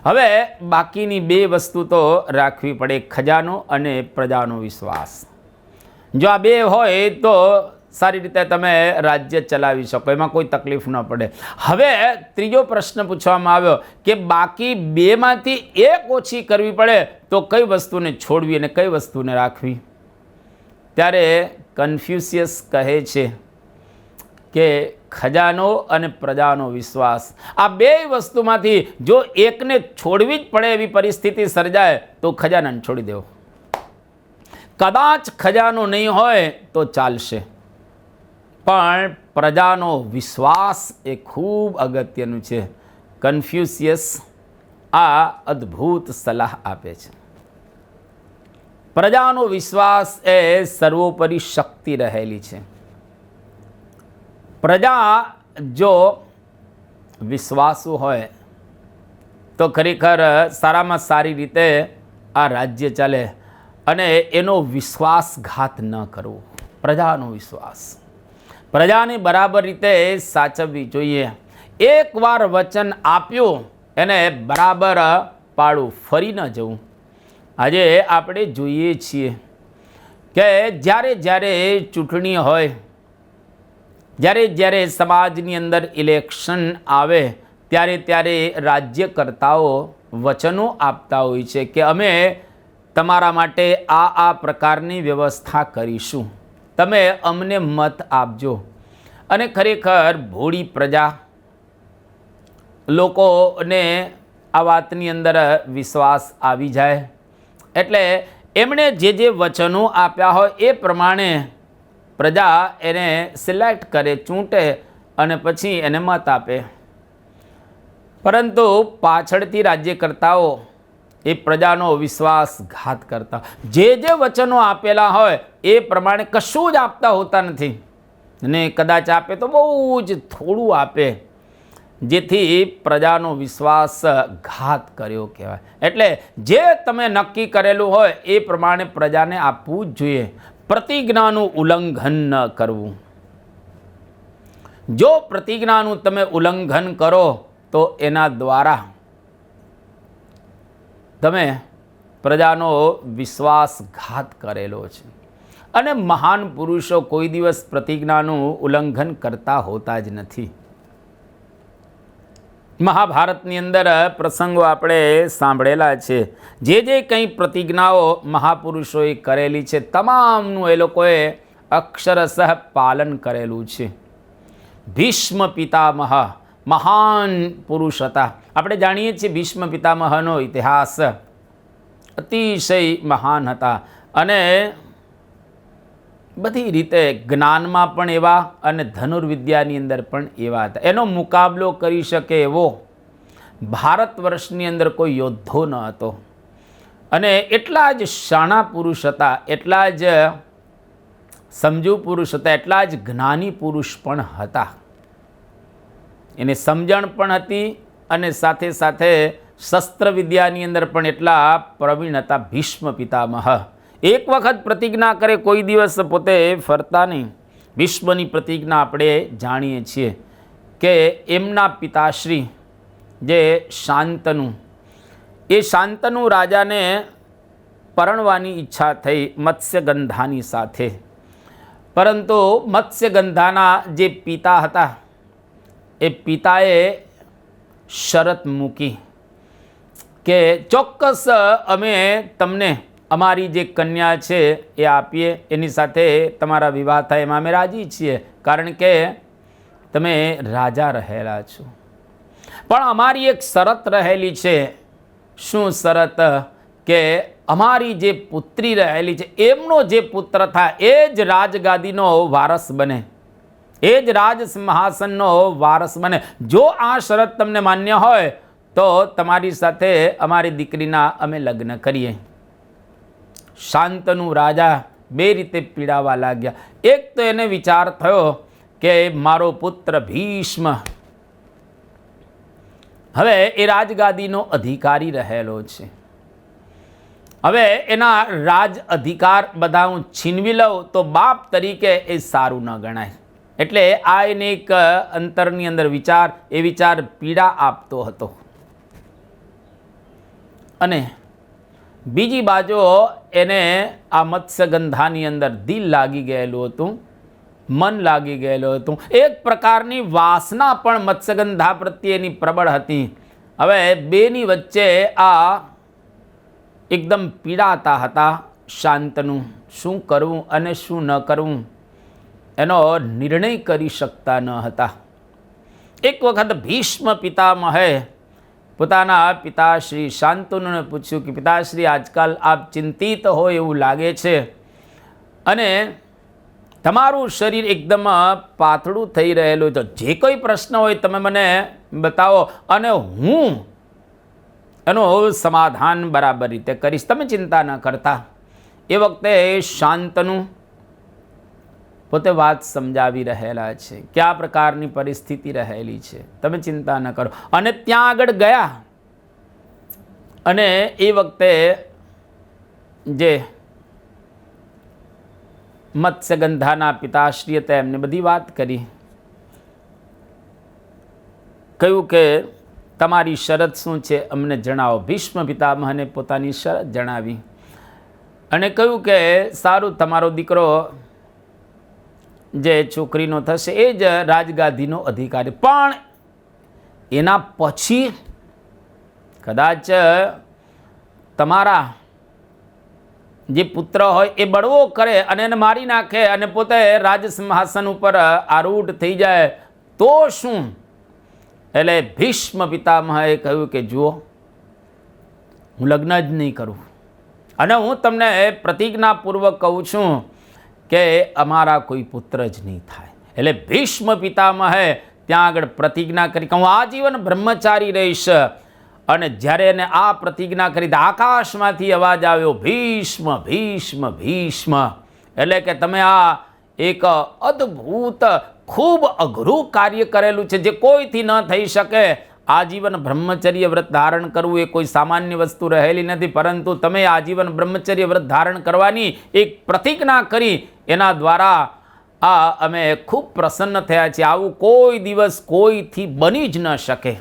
હવે બાકીની 2 વસ્તુ તો રાખવી પડે, ખજાનો અને પ્રજાનો વિશ્વાસ. જો આ 2 હોય તો સારી રીતે તમે રાજ્ય ચલાવી શકો, એમાં કોઈ તકલીફ ન પડે. હવે ત્રીજો પ્રશ્ન પૂછવામાં આવ્યો કે બાકી 2માંથી 1 ઓછી કરવી પડે તો કઈ વસ્તુને છોડવી અને કઈ વસ્તુને રાખવી? ત્યારે કન્ફ્યુશિયસ કહે છે કે ખજાનો અને પ્રજાનો વિશ્વાસ, આ 2 વસ્તુમાંથી જો એકને છોડવી જ પડે એવી પરિસ્થિતિ સર્જાય તો ખજાનાને છોડી દેવો. કદાચ ખજાનો નહીં હોય તો ચાલશે, પણ પ્રજાનો વિશ્વાસ એ ખૂબ અગત્યનું છે. કન્ફ્યુશિયસ આ અદ્ભુત સલાહ આપે છે. પ્રજાનો વિશ્વાસ એ સર્વોપરી શક્તિ રહેલી છે. પ્રજા જો વિશ્વાસુ હોય તો ખરેખર સારામાં સારી રીતે આ રાજ્ય ચાલે. અને એનો વિશ્વાસઘાત ન કરવો, પ્રજાનો વિશ્વાસ, પ્રજાને બરાબર રીતે સાચવવી જોઈએ. એકવાર વચન આપ્યું એને બરાબર પાડું, ફરી ન જવું. આજે આપણે જોઈએ છીએ કે જ્યારે જ્યારે ચૂંટણી હોય, જ્યારે જ્યારે સમાજની અંદર ઇલેક્શન આવે ત્યારે ત્યારે રાજ્યકર્તાઓ વચનો આપતા હોય છે કે અમે તમારા માટે આ પ્રકારની વ્યવસ્થા કરીશું, તમે અમને મત આપજો. અને ખરેખર ભોળી પ્રજા લોકોને આ વાતની અંદર વિશ્વાસ આવી જાય એટલે એમણે જે વચનો આપ્યા હોય એ પ્રમાણે પ્રજા એને સિલેક્ટ કરે, ચૂંટે અને પછી એને મત આપે. પરંતુ પાછળથી રાજ્યકર્તાઓ એ પ્રજાનો વિશ્વાસઘાત કરતા, જે વચનો આપેલા હોય એ પ્રમાણે કશું જ આપતા હોતા નથી, ને કદાચ આપે તો બહુ જ થોડું આપે, જેથી પ્રજાનો વિશ્વાસઘાત કર્યો કહેવાય. એટલે જે તમે નક્કી કરેલું હોય એ પ્રમાણે પ્રજાને આપવું જ જોઈએ. પ્રતિજ્ઞાનું ઉલ્લંઘન ન કરવું. જો પ્રતિજ્ઞાનું તમે ઉલ્લંઘન કરો તો એના દ્વારા તમે પ્રજાનો વિશ્વાસઘાત કરેલો છે. અને મહાન પુરુષો કોઈ દિવસ પ્રતિજ્ઞાનું ઉલ્લંઘન કરતા હોતા જ નથી. મહાભારતની અંદર પ્રસંગો આપણે સાંભળેલા છે. જે કંઈ પ્રતિજ્ઞાઓ મહાપુરુષોએ કરેલી છે તમામનું એ લોકોએ અક્ષરશઃ પાલન કરેલું છે. ભીષ્મ પિતામહ મહાન પુરુષ હતા. આપણે જાણીએ છીએ ભીષ્મ પિતામહનો ઇતિહાસ અતિશય મહાન હતા અને બધી રીતે જ્ઞાનમાં પણ એવા અને ધનુર્વિદ્યાની અંદર પણ એવા હતા. એનો મુકાબલો કરી શકે એવો ભારત વર્ષની અંદર કોઈ યોદ્ધો ન હતો. અને એટલા જ શાણા પુરુષ હતા, એટલા જ સમજુ પુરુષ હતા, એટલા જ જ્ઞાની પુરુષ પણ હતા. એને સમજણ પણ હતી અને સાથે સાથે શસ્ત્ર વિદ્યાની અંદર પણ એટલા પ્રવીણ હતા ભીષ્મ પિતામહ. એક વખત પ્રતિજ્ઞા કરે કોઈ દિવસ પોતે ફરતા નહીં. ભીષ્મની પ્રતિજ્ઞા આપણે જાણીએ છીએ કે એમના પિતાશ્રી જે શાંતનુ, એ શાંતનુ રાજાને પરણવાની ઈચ્છા થઈ મત્સ્યગંધાની સાથે. પરંતુ મત્સ્યગંધાના જે પિતા હતા એ પિતાએ શરત મૂકી કે ચોક્કસ અમે તમને અમારી જે કન્યા છે એ આપીએ, એની સાથે તમારા વિવાહ થાય એમાં અમે રાજી છીએ, કારણ કે તમે રાજા રહેલા છો. પણ અમારી એક શરત રહેલી છે. શું શરત? કે અમારી જે પુત્રી રહેલી છે એમનો જે પુત્ર થાય એ જ રાજગાદીનો વારસ બને, એ જ રાજ સિંહાસનનો વારસ બને. જો આ શરત તમને માન્ય હોય તો તમારી સાથે અમારી દીકરીના અમે લગ્ન કરીએ. શાંતનુ રાજા બે રીતે પીડાવા લાગ્યા. એક તો એને વિચાર થયો કે મારો પુત્ર ભીષ્મ હવે એ રાજગાદીનો અધિકારી રહેલો છે, હવે એના રાજ અધિકાર બધા હું છીનવી લઉં તો બાપ તરીકે એ સારું ન ગણાય. એટલે આ એને એક અંતરની અંદર વિચાર, એ વિચાર પીડા આપતો હતો. અને બીજી બાજુ એને આ મત્સ્યગંધાની અંદર દિલ લાગી ગયેલું હતું, મન લાગી ગયેલું હતું. એક પ્રકારની વાસના પણ મત્સ્યગંધા પ્રત્યેની પ્રબળ હતી. હવે બેની વચ્ચે આ એકદમ પીડાતા હતા. શાંતનુ શું કરવું અને શું ન કરવું એનો નિર્ણય કરી શકતા ન હતા. એક વખત ભીષ્મ પિતામહે પોતાના પિતાશ્રી શાંતનુને પૂછ્યું કે પિતાશ્રી આજકાલ આપ ચિંતિત હોય એવું લાગે છે અને તમારું શરીર એકદમ પાતળું થઈ રહેલું, તો જે કોઈ પ્રશ્ન હોય તમે મને બતાવો અને હું એનું સમાધાન બરાબર રીતે કરીશ, તમે ચિંતા ન કરતા. એ વખતે શાંતનું પોતે વાત સમજાવી રહેલા છે, કયા પ્રકારની પરિસ્થિતિ રહેલી છે, તમે ચિંતા ન કરો. અને ત્યાં આગળ ગયા અને એ વખતે જે મત્સ્યગંધાના પિતાશ્રી હતા એમને બધી વાત કરી. કહ્યું કે તમારી શરત શું છે અમને જણાવો. ભીષ્મ પિતામહને પોતાની શરત જણાવી અને કહ્યું કે સારું, તમારો દીકરો જે છોકરીનો થશે એ જ રાજગાદીનો અધિકારી, પણ એના પછી કદાચ તમારા જે પુત્ર હોય એ બળવો કરે અને એને મારી નાખે અને પોતે રાજસિંહાસન ઉપર આરૂઢ થઈ જાય તો શું? એટલે ભીષ્મ પિતામહે કહ્યું કે જુઓ, હું લગ્ન જ નહીં કરું અને હું તમને પ્રતિજ્ઞાપૂર્વક કહું છું કે અમારા કોઈ પુત્ર જ નહીં થાય. એટલે ભીષ્મ પિતામહે ત્યાં આગળ પ્રતિજ્ઞા કરી કે હું આજીવન બ્રહ્મચારી રહીશ. અને જ્યારે એને આ પ્રતિજ્ઞા કરી આકાશમાંથી અવાજ આવ્યો, ભીષ્મ ભીષ્મ ભીષ્મ. એટલે કે તમે આ એક અદ્ભુત ખૂબ અઘરું કાર્ય કરેલું છે, જે કોઈથી ન થઈ શકે. આજીવન બ્રહ્મચર્ય વ્રત ધારણ કરવું એ કોઈ સામાન્ય વસ્તુ રહેલી નથી, પરંતુ તમે આજીવન બ્રહ્મચર્ય વ્રત ધારણ કરવાની એક પ્રતિજ્ઞા કરી, એના દ્વારા આ અમે ખૂબ પ્રસન્ન થયા છીએ. આવું કોઈ દિવસ કોઈથી બની જ ન શકે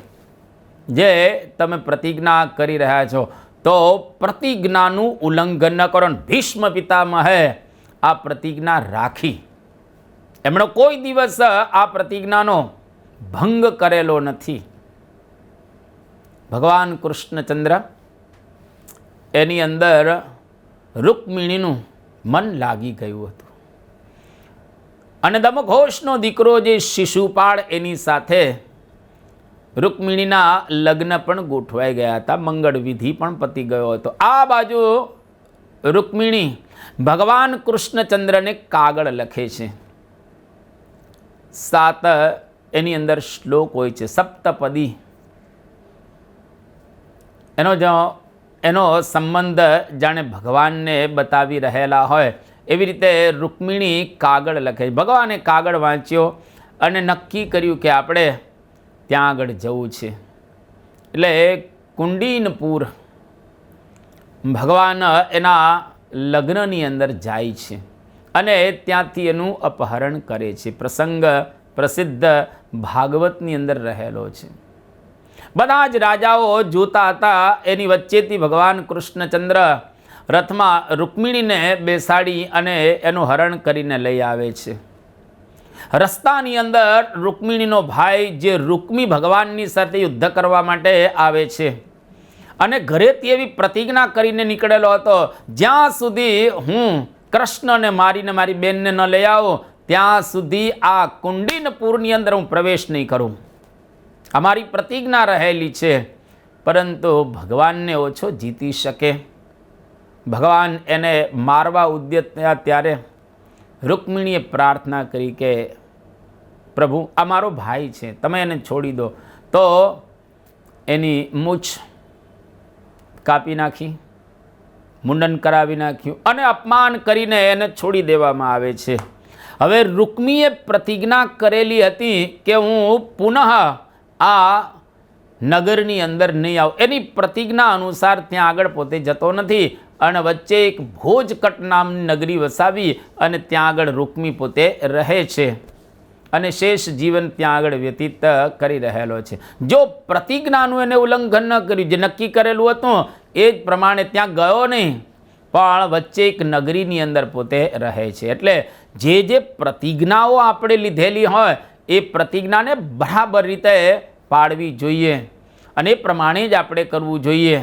જે તમે પ્રતિજ્ઞા કરી રહ્યા છો. તો પ્રતિજ્ઞાનું ઉલ્લંઘન ન કરો. ભીષ્મ પિતામહે આ પ્રતિજ્ઞા રાખી. એમણે કોઈ દિવસ આ પ્રતિજ્ઞાનો ભંગ કરેલો નથી. ભગવાન કૃષ્ણચંદ્ર એની અંદર રૂકમિણીનું મન લાગી ગયું હતું અને દમઘોષનો દીકરો જે શિશુપાળ એની સાથે રૂકમિણીના લગ્ન પણ ગોઠવાઈ ગયા હતા, મંગળ વિધિ પણ પતી ગયો હતો. આ બાજુ રૂકમિણી ભગવાન કૃષ્ણચંદ્રને કાગળ લખે છે. 7 એની અંદર શ્લોક હોય છે, સપ્તપદી. એનો સંબંધ જાણે ભગવાનને બતાવી રહેલા હોય એવી રીતે રૂકમિણી કાગળ લખે. ભગવાને કાગળ વાંચ્યો અને નક્કી કર્યું કે આપણે ત્યાં આગળ જવું છે. એટલે કુંડીનપુર ભગવાન એના લગ્નની અંદર જાય છે અને ત્યાંથી એનું અપહરણ કરે છે. પ્રસંગ પ્રસિદ્ધ ભાગવતની અંદર રહેલો છે. બધા જ રાજાઓ જોતા હતા. એની વચ્ચેથી ભગવાન કૃષ્ણચંદ્ર રથમાં રૂકમિણીને બેસાડી અને એનું હરણ કરીને લઈ આવે છે. રસ્તાની અંદર રૂકમિણીનો ભાઈ જે રૂકમી ભગવાનની સાથે યુદ્ધ કરવા માટે આવે છે અને ઘરેથી એવી પ્રતિજ્ઞા કરીને નીકળેલો હતો, જ્યાં સુધી હું કૃષ્ણને મારીને મારી બેનને ન લઈ આવું ત્યાં સુધી આ કુંડીનપુરની અંદર હું પ્રવેશ નહીં કરું. અમારી પ્રતિજ્ઞા રહેલી છે. પરંતુ ભગવાનને ઓછો જીતી શકે. ભગવાન એને મારવા ઉદ્યત થયા ત્યારે રૂકમિણીએ પ્રાર્થના કરી કે પ્રભુ, આ મારો ભાઈ છે, તમે એને છોડી દો. તો એની મૂછ કાપી નાખી, મુંડન કરાવી નાખ્યું અને અપમાન કરીને એને છોડી દેવામાં આવે છે. હવે રૂકમીએ પ્રતિજ્ઞા કરેલી હતી કે હું પુનઃ આ નગરની અંદર નહીં આવું. એની પ્રતિજ્ઞા અનુસાર ત્યાં આગળ પોતે જતો નથી અને વચ્ચે એક ભોજકટ નામની નગરી વસાવી અને ત્યાં આગળ રૂકમી પોતે રહે છે અને શેષ જીવન ત્યાં આગળ વ્યતીત કરી રહેલો છે. જો પ્રતિજ્ઞાનું એને ઉલ્લંઘન ન કર્યું, જે નક્કી કરેલું હતું એ જ પ્રમાણે ત્યાં ગયો નહીં, પણ વચ્ચે એક નગરીની અંદર પોતે રહે છે. એટલે જે પ્રતિજ્ઞાઓ આપણે લીધેલી હોય એ પ્રતિજ્ઞાને બરાબર રીતે પાડવી જોઈએ અને એ પ્રમાણે જ આપણે કરવું જોઈએ.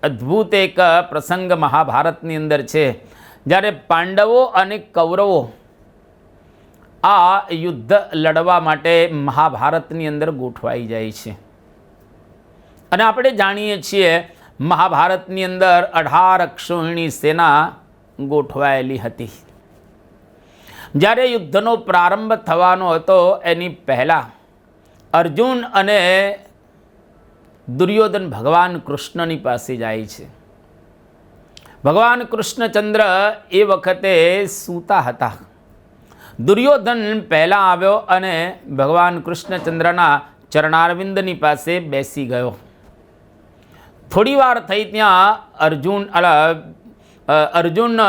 અદ્ભુત એક પ્રસંગ મહાભારતની અંદર છે, જ્યારે પાંડવો અને કૌરવો આ યુદ્ધ લડવા માટે મહાભારતની અંદર ગોઠવાઈ જાય છે. અને આપણે જાણીએ છીએ મહાભારતની અંદર 18 અક્ષોહિણી સેના ગોઠવાયેલી હતી જ્યારે યુદ્ધનો પ્રારંભ થવાનો હતો એની પહેલાં અર્જુન અને દુર્યોધન ભગવાન કૃષ્ણની પાસે જાય છે. ભગવાન કૃષ્ણચંદ્ર એ વખતે સૂતા હતા. દુર્યોધન પહેલાં આવ્યો અને ભગવાન કૃષ્ણચંદ્રના ચરણારવિંદની પાસે બેસી ગયો. થોડી વાર થઈ ત્યાં અર્જુન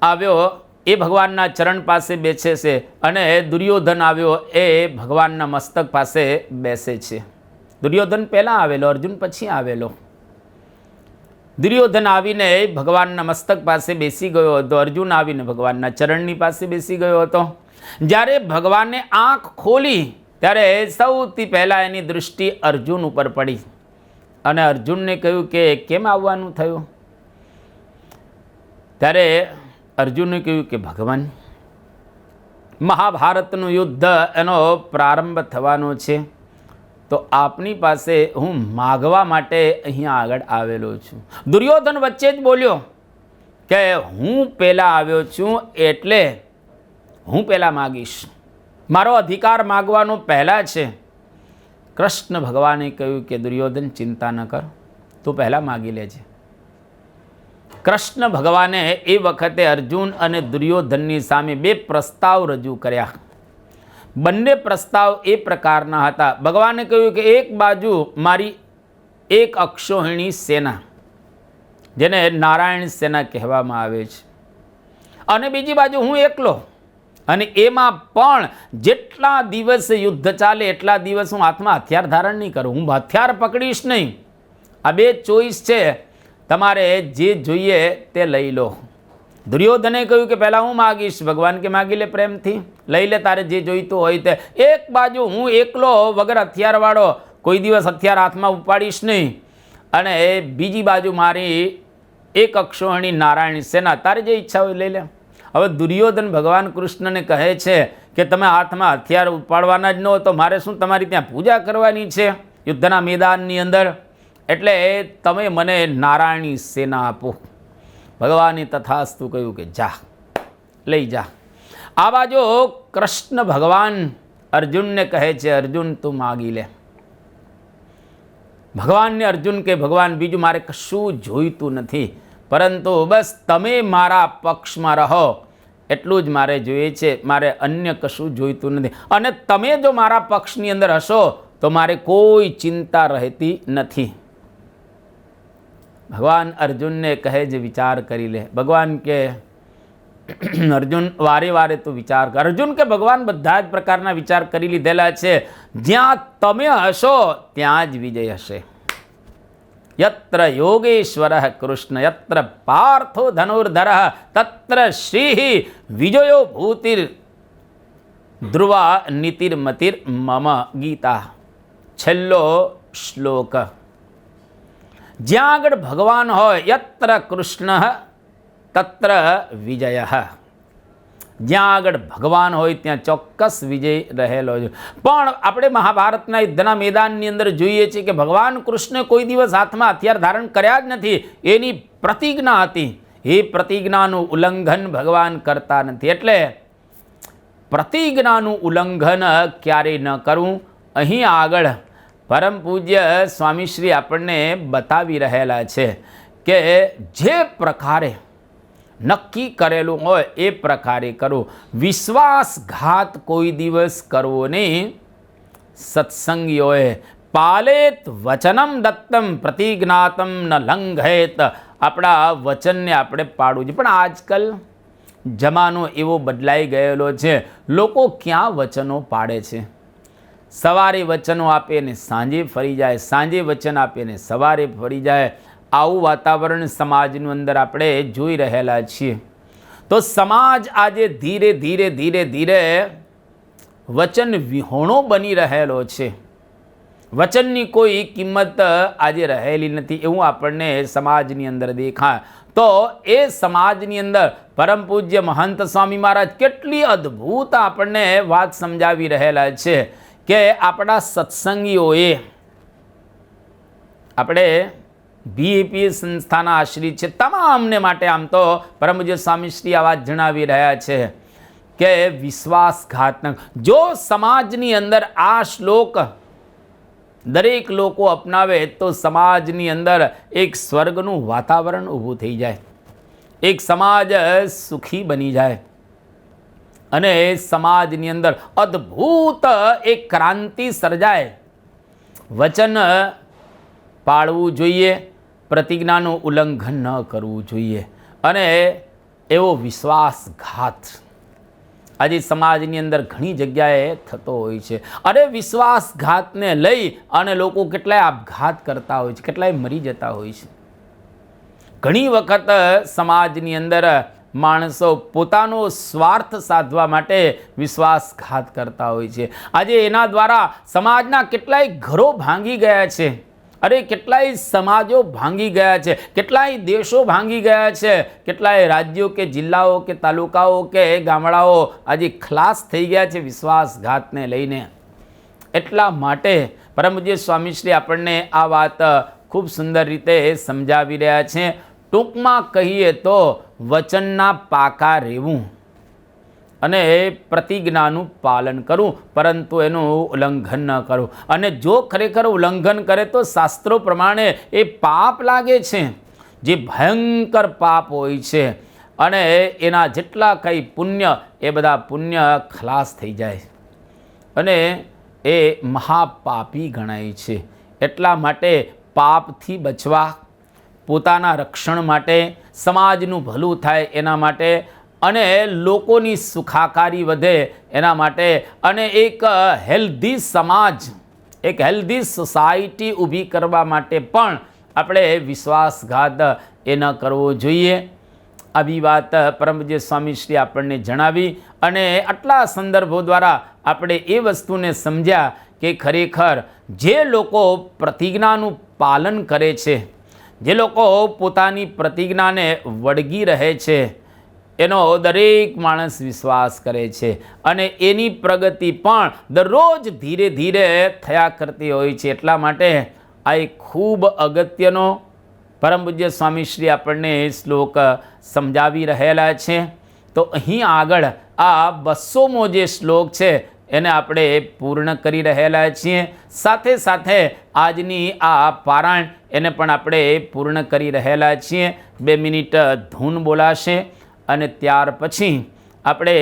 આવ્યો, એ ભગવાનના ચરણ પાસે બેસે છે અને દુર્યોધન આવ્યો એ ભગવાનના મસ્તક પાસે બેસે છે. દુર્યોધન પહેલાં આવેલો, અર્જુન પછી આવેલો. દુર્યોધન આવીને ભગવાનના મસ્તક પાસે બેસી ગયો હતો, અર્જુન આવીને ભગવાનના ચરણની પાસે બેસી ગયો હતો. જ્યારે ભગવાને આંખ ખોલી ત્યારે સૌથી પહેલાં એની દૃષ્ટિ અર્જુન ઉપર પડી અને અર્જુનને કહ્યું કે કેમ આવવાનું થયું? ત્યારે અર્જુને કહ્યું કે ભગવાન, મહાભારતનું યુદ્ધ એનો પ્રારંભ થવાનો છે, તો આપની પાસે હું માગવા માટે અહીંયા આગળ આવેલો છું. દુર્યોધન વચ્ચે જ બોલ્યો કે હું પહેલાં આવ્યો છું એટલે હું પહેલાં માગીશ, મારો અધિકાર માગવાનો પહેલાં છે. કૃષ્ણ ભગવાને કહ્યું કે દુર્યોધન ચિંતા ન કર, તું પહેલાં માગી લેજે. કૃષ્ણ ભગવાને એ વખતે અર્જુન અને દુર્યોધનની સામે બે પ્રસ્તાવ રજૂ કર્યા. બંને પ્રસ્તાવ એ પ્રકારના હતા. ભગવાને કહ્યું કે એક બાજુ મારી એક અક્ષોહિણી સેના, જેને નારાયણ સેના કહેવામાં આવે છે, અને બીજી બાજુ હું એકલો, અને એમાં પણ જેટલા દિવસ યુદ્ધ ચાલે એટલા દિવસ હું હાથમાં હથિયાર ધારણ નહીં કરું, હું હથિયાર પકડીશ નહીં. આ બે ચોઈસ છે, તમારે જે જોઈએ તે લઈ લો. દુર્યોધને કહ્યું કે પહેલાં હું માગીશ. ભગવાન કે માગી લે, પ્રેમથી લઈ લે, તારે જે જોઈતું હોય તે. એક બાજુ હું એકલો વગર હથિયારવાળો, કોઈ દિવસ હથિયાર હાથમાં ઉપાડીશ નહીં, અને બીજી બાજુ મારી એક અક્ષોહિણી નારાયણ સેના, તારે જે ઈચ્છા હોય લઈ લે. હવે દુર્યોધન ભગવાન કૃષ્ણને કહે છે કે તમે હાથમાં હથિયાર ઉપાડવાના જ ન હો તો મારે શું તમારી ત્યાં પૂજા કરવાની છે યુદ્ધના મેદાનની અંદર? એટલે તમે મને નારાયણી સેના આપો. ભગવાને તથાસ્તુ કહ્યું કે જા, લઈ જા. આ બાજુ કૃષ્ણ ભગવાન અર્જુનને કહે છે અર્જુન તું માગી લે. ભગવાનને અર્જુન કે ભગવાન બીજું મારે કશું જોઈતું નથી, પરંતુ બસ તમે મારા પક્ષમાં રહો એટલું જ મારે જોઈએ છે, મારે અન્ય કશું જોઈતું નથી. અને તમે જો મારા પક્ષની અંદર હશો તો મારે કોઈ ચિંતા રહેતી નથી. ભગવાન અર્જુનને કહે જે વિચાર કરી લે. ભગવાન કે અર્જુન વારે વારે તું વિચાર કર. અર્જુન કે ભગવાન બધા જ પ્રકારના વિચાર કરી લીધેલા છે, જ્યાં તમે હશો ત્યાં જ વિજય હશે. યત્ર યોગેશ્વરઃ કૃષ્ણ યત્ર પાર્થો ધનુર્ધરઃ તત્ર શ્રીઃ વિજયો ભૂતિર ધ્રુવા નીતિર્મતિર મમ. ગીતા છેલ્લો શ્લોક. જ્યાં આગળ ભગવાન હોય યત્ર કૃષ્ણ તત્ર વિજય. જ્યાં આગળ ભગવાન હોય ત્યાં ચોક્કસ વિજય રહેલો છે. પણ આપણે મહાભારતના યુદ્ધના મેદાનની અંદર જોઈએ છીએ કે ભગવાન કૃષ્ણ કોઈ દિવસ હાથમાં હથિયાર ધારણ કર્યા જ નથી. એની પ્રતિજ્ઞા હતી, એ પ્રતિજ્ઞાનું ઉલ્લંઘન ભગવાન કરતા નથી. એટલે પ્રતિજ્ઞાનું ઉલ્લંઘન ક્યારેય ન કરવું. અહીં આગળ પરમ પૂજ્ય સ્વામીશ્રી આપણને બતાવી રહેલા છે કે જે પ્રકારે નક્કી કરેલું હોય એ પ્રકારે કરવું. વિશ્વાસઘાત કોઈ દિવસ કરવો નહીં. સત્સંગીઓએ પાલેત વચનમ દત્તમ પ્રતિજ્ઞાતમ ન લંઘેત. આપણા વચનને આપણે પાડવું છે. પણ આજકાલ જમાનો એવો બદલાઈ ગયેલો છે, લોકો ક્યાં વચનો પાડે છે? સવારે વચનો આપે ને સાંજે ફરી જાય, સાંજે વચન આપે ને સવારે ફરી જાય. આવું વાતાવરણ સમાજનું અંદર આપણે જોઈ રહેલા છીએ. તો સમાજ આજે ધીરે ધીરે ધીરે ધીરે વચન વિહોણો બની રહેલો છે. વચનની કોઈ કિંમત આજે રહેલી નથી એવું આપણને સમાજની અંદર દેખાય. તો એ સમાજની અંદર પરમ પૂજ્ય મહંત સ્વામી મહારાજ કેટલી અદ્ભુત આપણને વાત સમજાવી રહેલા છે કે આપણા સત્સંગીઓએ, આપણે બીએપી સંસ્થાના આશ્રિત છે તમામને માટે આમ તો પરમ પૂજ્ય સ્વામીશ્રી આ વાત જણાવી રહ્યા છે કે વિશ્વાસઘાત ન. જો સમાજની અંદર આ શ્લોક દરેક લોકો અપનાવે તો સમાજની અંદર એક સ્વર્ગનું વાતાવરણ ઊભું થઈ જાય, એક સમાજ સુખી બની જાય અને સમાજની અંદર અદ્ભુત એક ક્રાંતિ સર્જાય. વચન પાળવું જોઈએ, પ્રતિજ્ઞાનું ઉલ્લંઘન ન કરવું જોઈએ અને એવો વિશ્વાસઘાત આજે સમાજની અંદર ઘણી જગ્યાએ થતો હોય છે. અને વિશ્વાસઘાતને લઈ અને લોકો કેટલાય આપઘાત કરતા હોય છે, કેટલાય મરી જતા હોય છે. ઘણી વખત સમાજની અંદર માણસો પોતાનો સ્વાર્થ સાધવા માટે વિશ્વાસઘાત કરતા હોય છે. આજે એના દ્વારા સમાજના કેટલાય ઘરો ભાંગી ગયા છે, અરે કેટલાય સમાજો ભાંગી ગયા છે, કેટલાય દેશો ભાંગી ગયા છે, કેટલાય રાજ્યો કે જિલ્લાઓ કે તાલુકાઓ કે ગામડાઓ આજે ખલાસ થઈ ગયા છે વિશ્વાસઘાતને લઈને. એટલા માટે પરમ પૂજ્ય સ્વામીશ્રી આપણને આ વાત ખૂબ સુંદર રીતે સમજાવી રહ્યા છે. ટૂંકમાં કહીએ તો વચનના પાકા રહેવું અને પ્રતિજ્ઞાનું પાલન કરવું, પરંતુ એનું ઉલ્લંઘન ન કરવું. અને જો ખરેખર ઉલ્લંઘન કરે તો શાસ્ત્રો પ્રમાણે એ પાપ લાગે છે, જે ભયંકર પાપ હોય છે. અને એના જેટલા કંઈ પુણ્ય એ બધા પુણ્ય ખલાસ થઈ જાય અને એ મહાપાપી ગણાય છે. એટલા માટે પાપથી બચવા, પોતાના રક્ષણ માટે, સમાજનું ભલું થાય એના માટે અને લોકોની સુખાકારી વધે એના માટે અને એક હેલ્ધી સમાજ, એક હેલ્ધી સોસાયટી ઊભી કરવા માટે પણ આપણે વિશ્વાસઘાત એ ન કરવો જોઈએ. આવી વાત પરમ પૂજ્ય સ્વામીશ્રી આપણને જણાવી અને આટલા સંદર્ભો દ્વારા આપણે એ વસ્તુને સમજ્યા કે ખરેખર જે લોકો પ્રતિજ્ઞાનું પાલન કરે છે, જે લોકો પોતાની પ્રતિજ્ઞાને વળગી રહે છે, એનો દરેક માણસ વિશ્વાસ કરે છે અને એની પ્રગતિ પણ દરરોજ ધીરે ધીરે થયા કરતી હોય છે. એટલા માટે આ એક ખૂબ અગત્યનો પરમ પૂજ્ય સ્વામીશ્રી આપણને શ્લોક સમજાવી રહેલા છે. તો અહીં આગળ આ 200મો જે શ્લોક છે એને આપણે પૂર્ણ કરી રહેલા છીએ. સાથે સાથે આજની આ પારાયણ એને પણ આપણે પૂર્ણ કરી રહેલા છીએ. 2 મિનિટ ધૂન બોલાશે અને ત્યાર પછી આપણે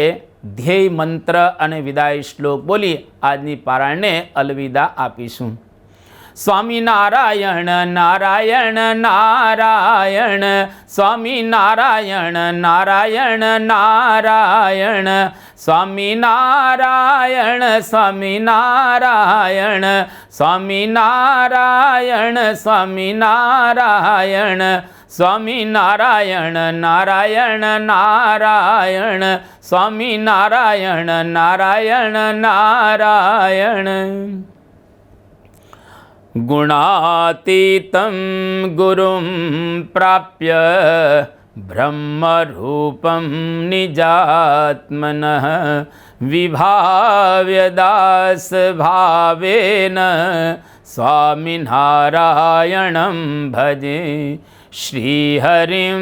ધ્યેય મંત્ર અને વિદાય શ્લોક બોલી આજની પારાયણને અલવિદા આપીશું. સ્વામી નારાયણ નારાયણ નારાયણ, સ્વામી નારાયણ નારાયણ નારાયણ, સ્વામી નારાયણ સ્વામી નારાયણ, સ્વામી નારાયણ સ્વામી નારાયણ, સ્વામી નારાયણ નારાયણ નારાયણ, સ્વામી નારાયણ નારાયણ નારાયણ. ગુણાતીતં ગુરું પ્રાપ્ય બ્રહ્મરૂપં નિજાત્મનઃ, વિભાવ્ય દાસ ભાવેન સ્વામિનારાયણં ભજે. શ્રીહરિં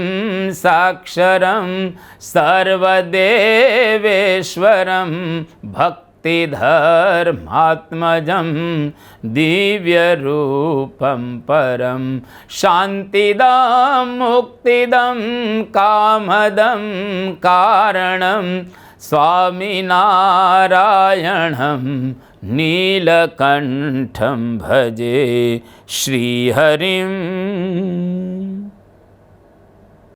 સાક્ષરં સર્વદેવેશ્વરં ભક્તિધર્માત્મજં દિવ્યરૂપં પરમ, શાંતિદં મુક્તિદં કામદં કારણં સ્વામિનારાયણં નીલકંઠં ભજે. શ્રીહરિં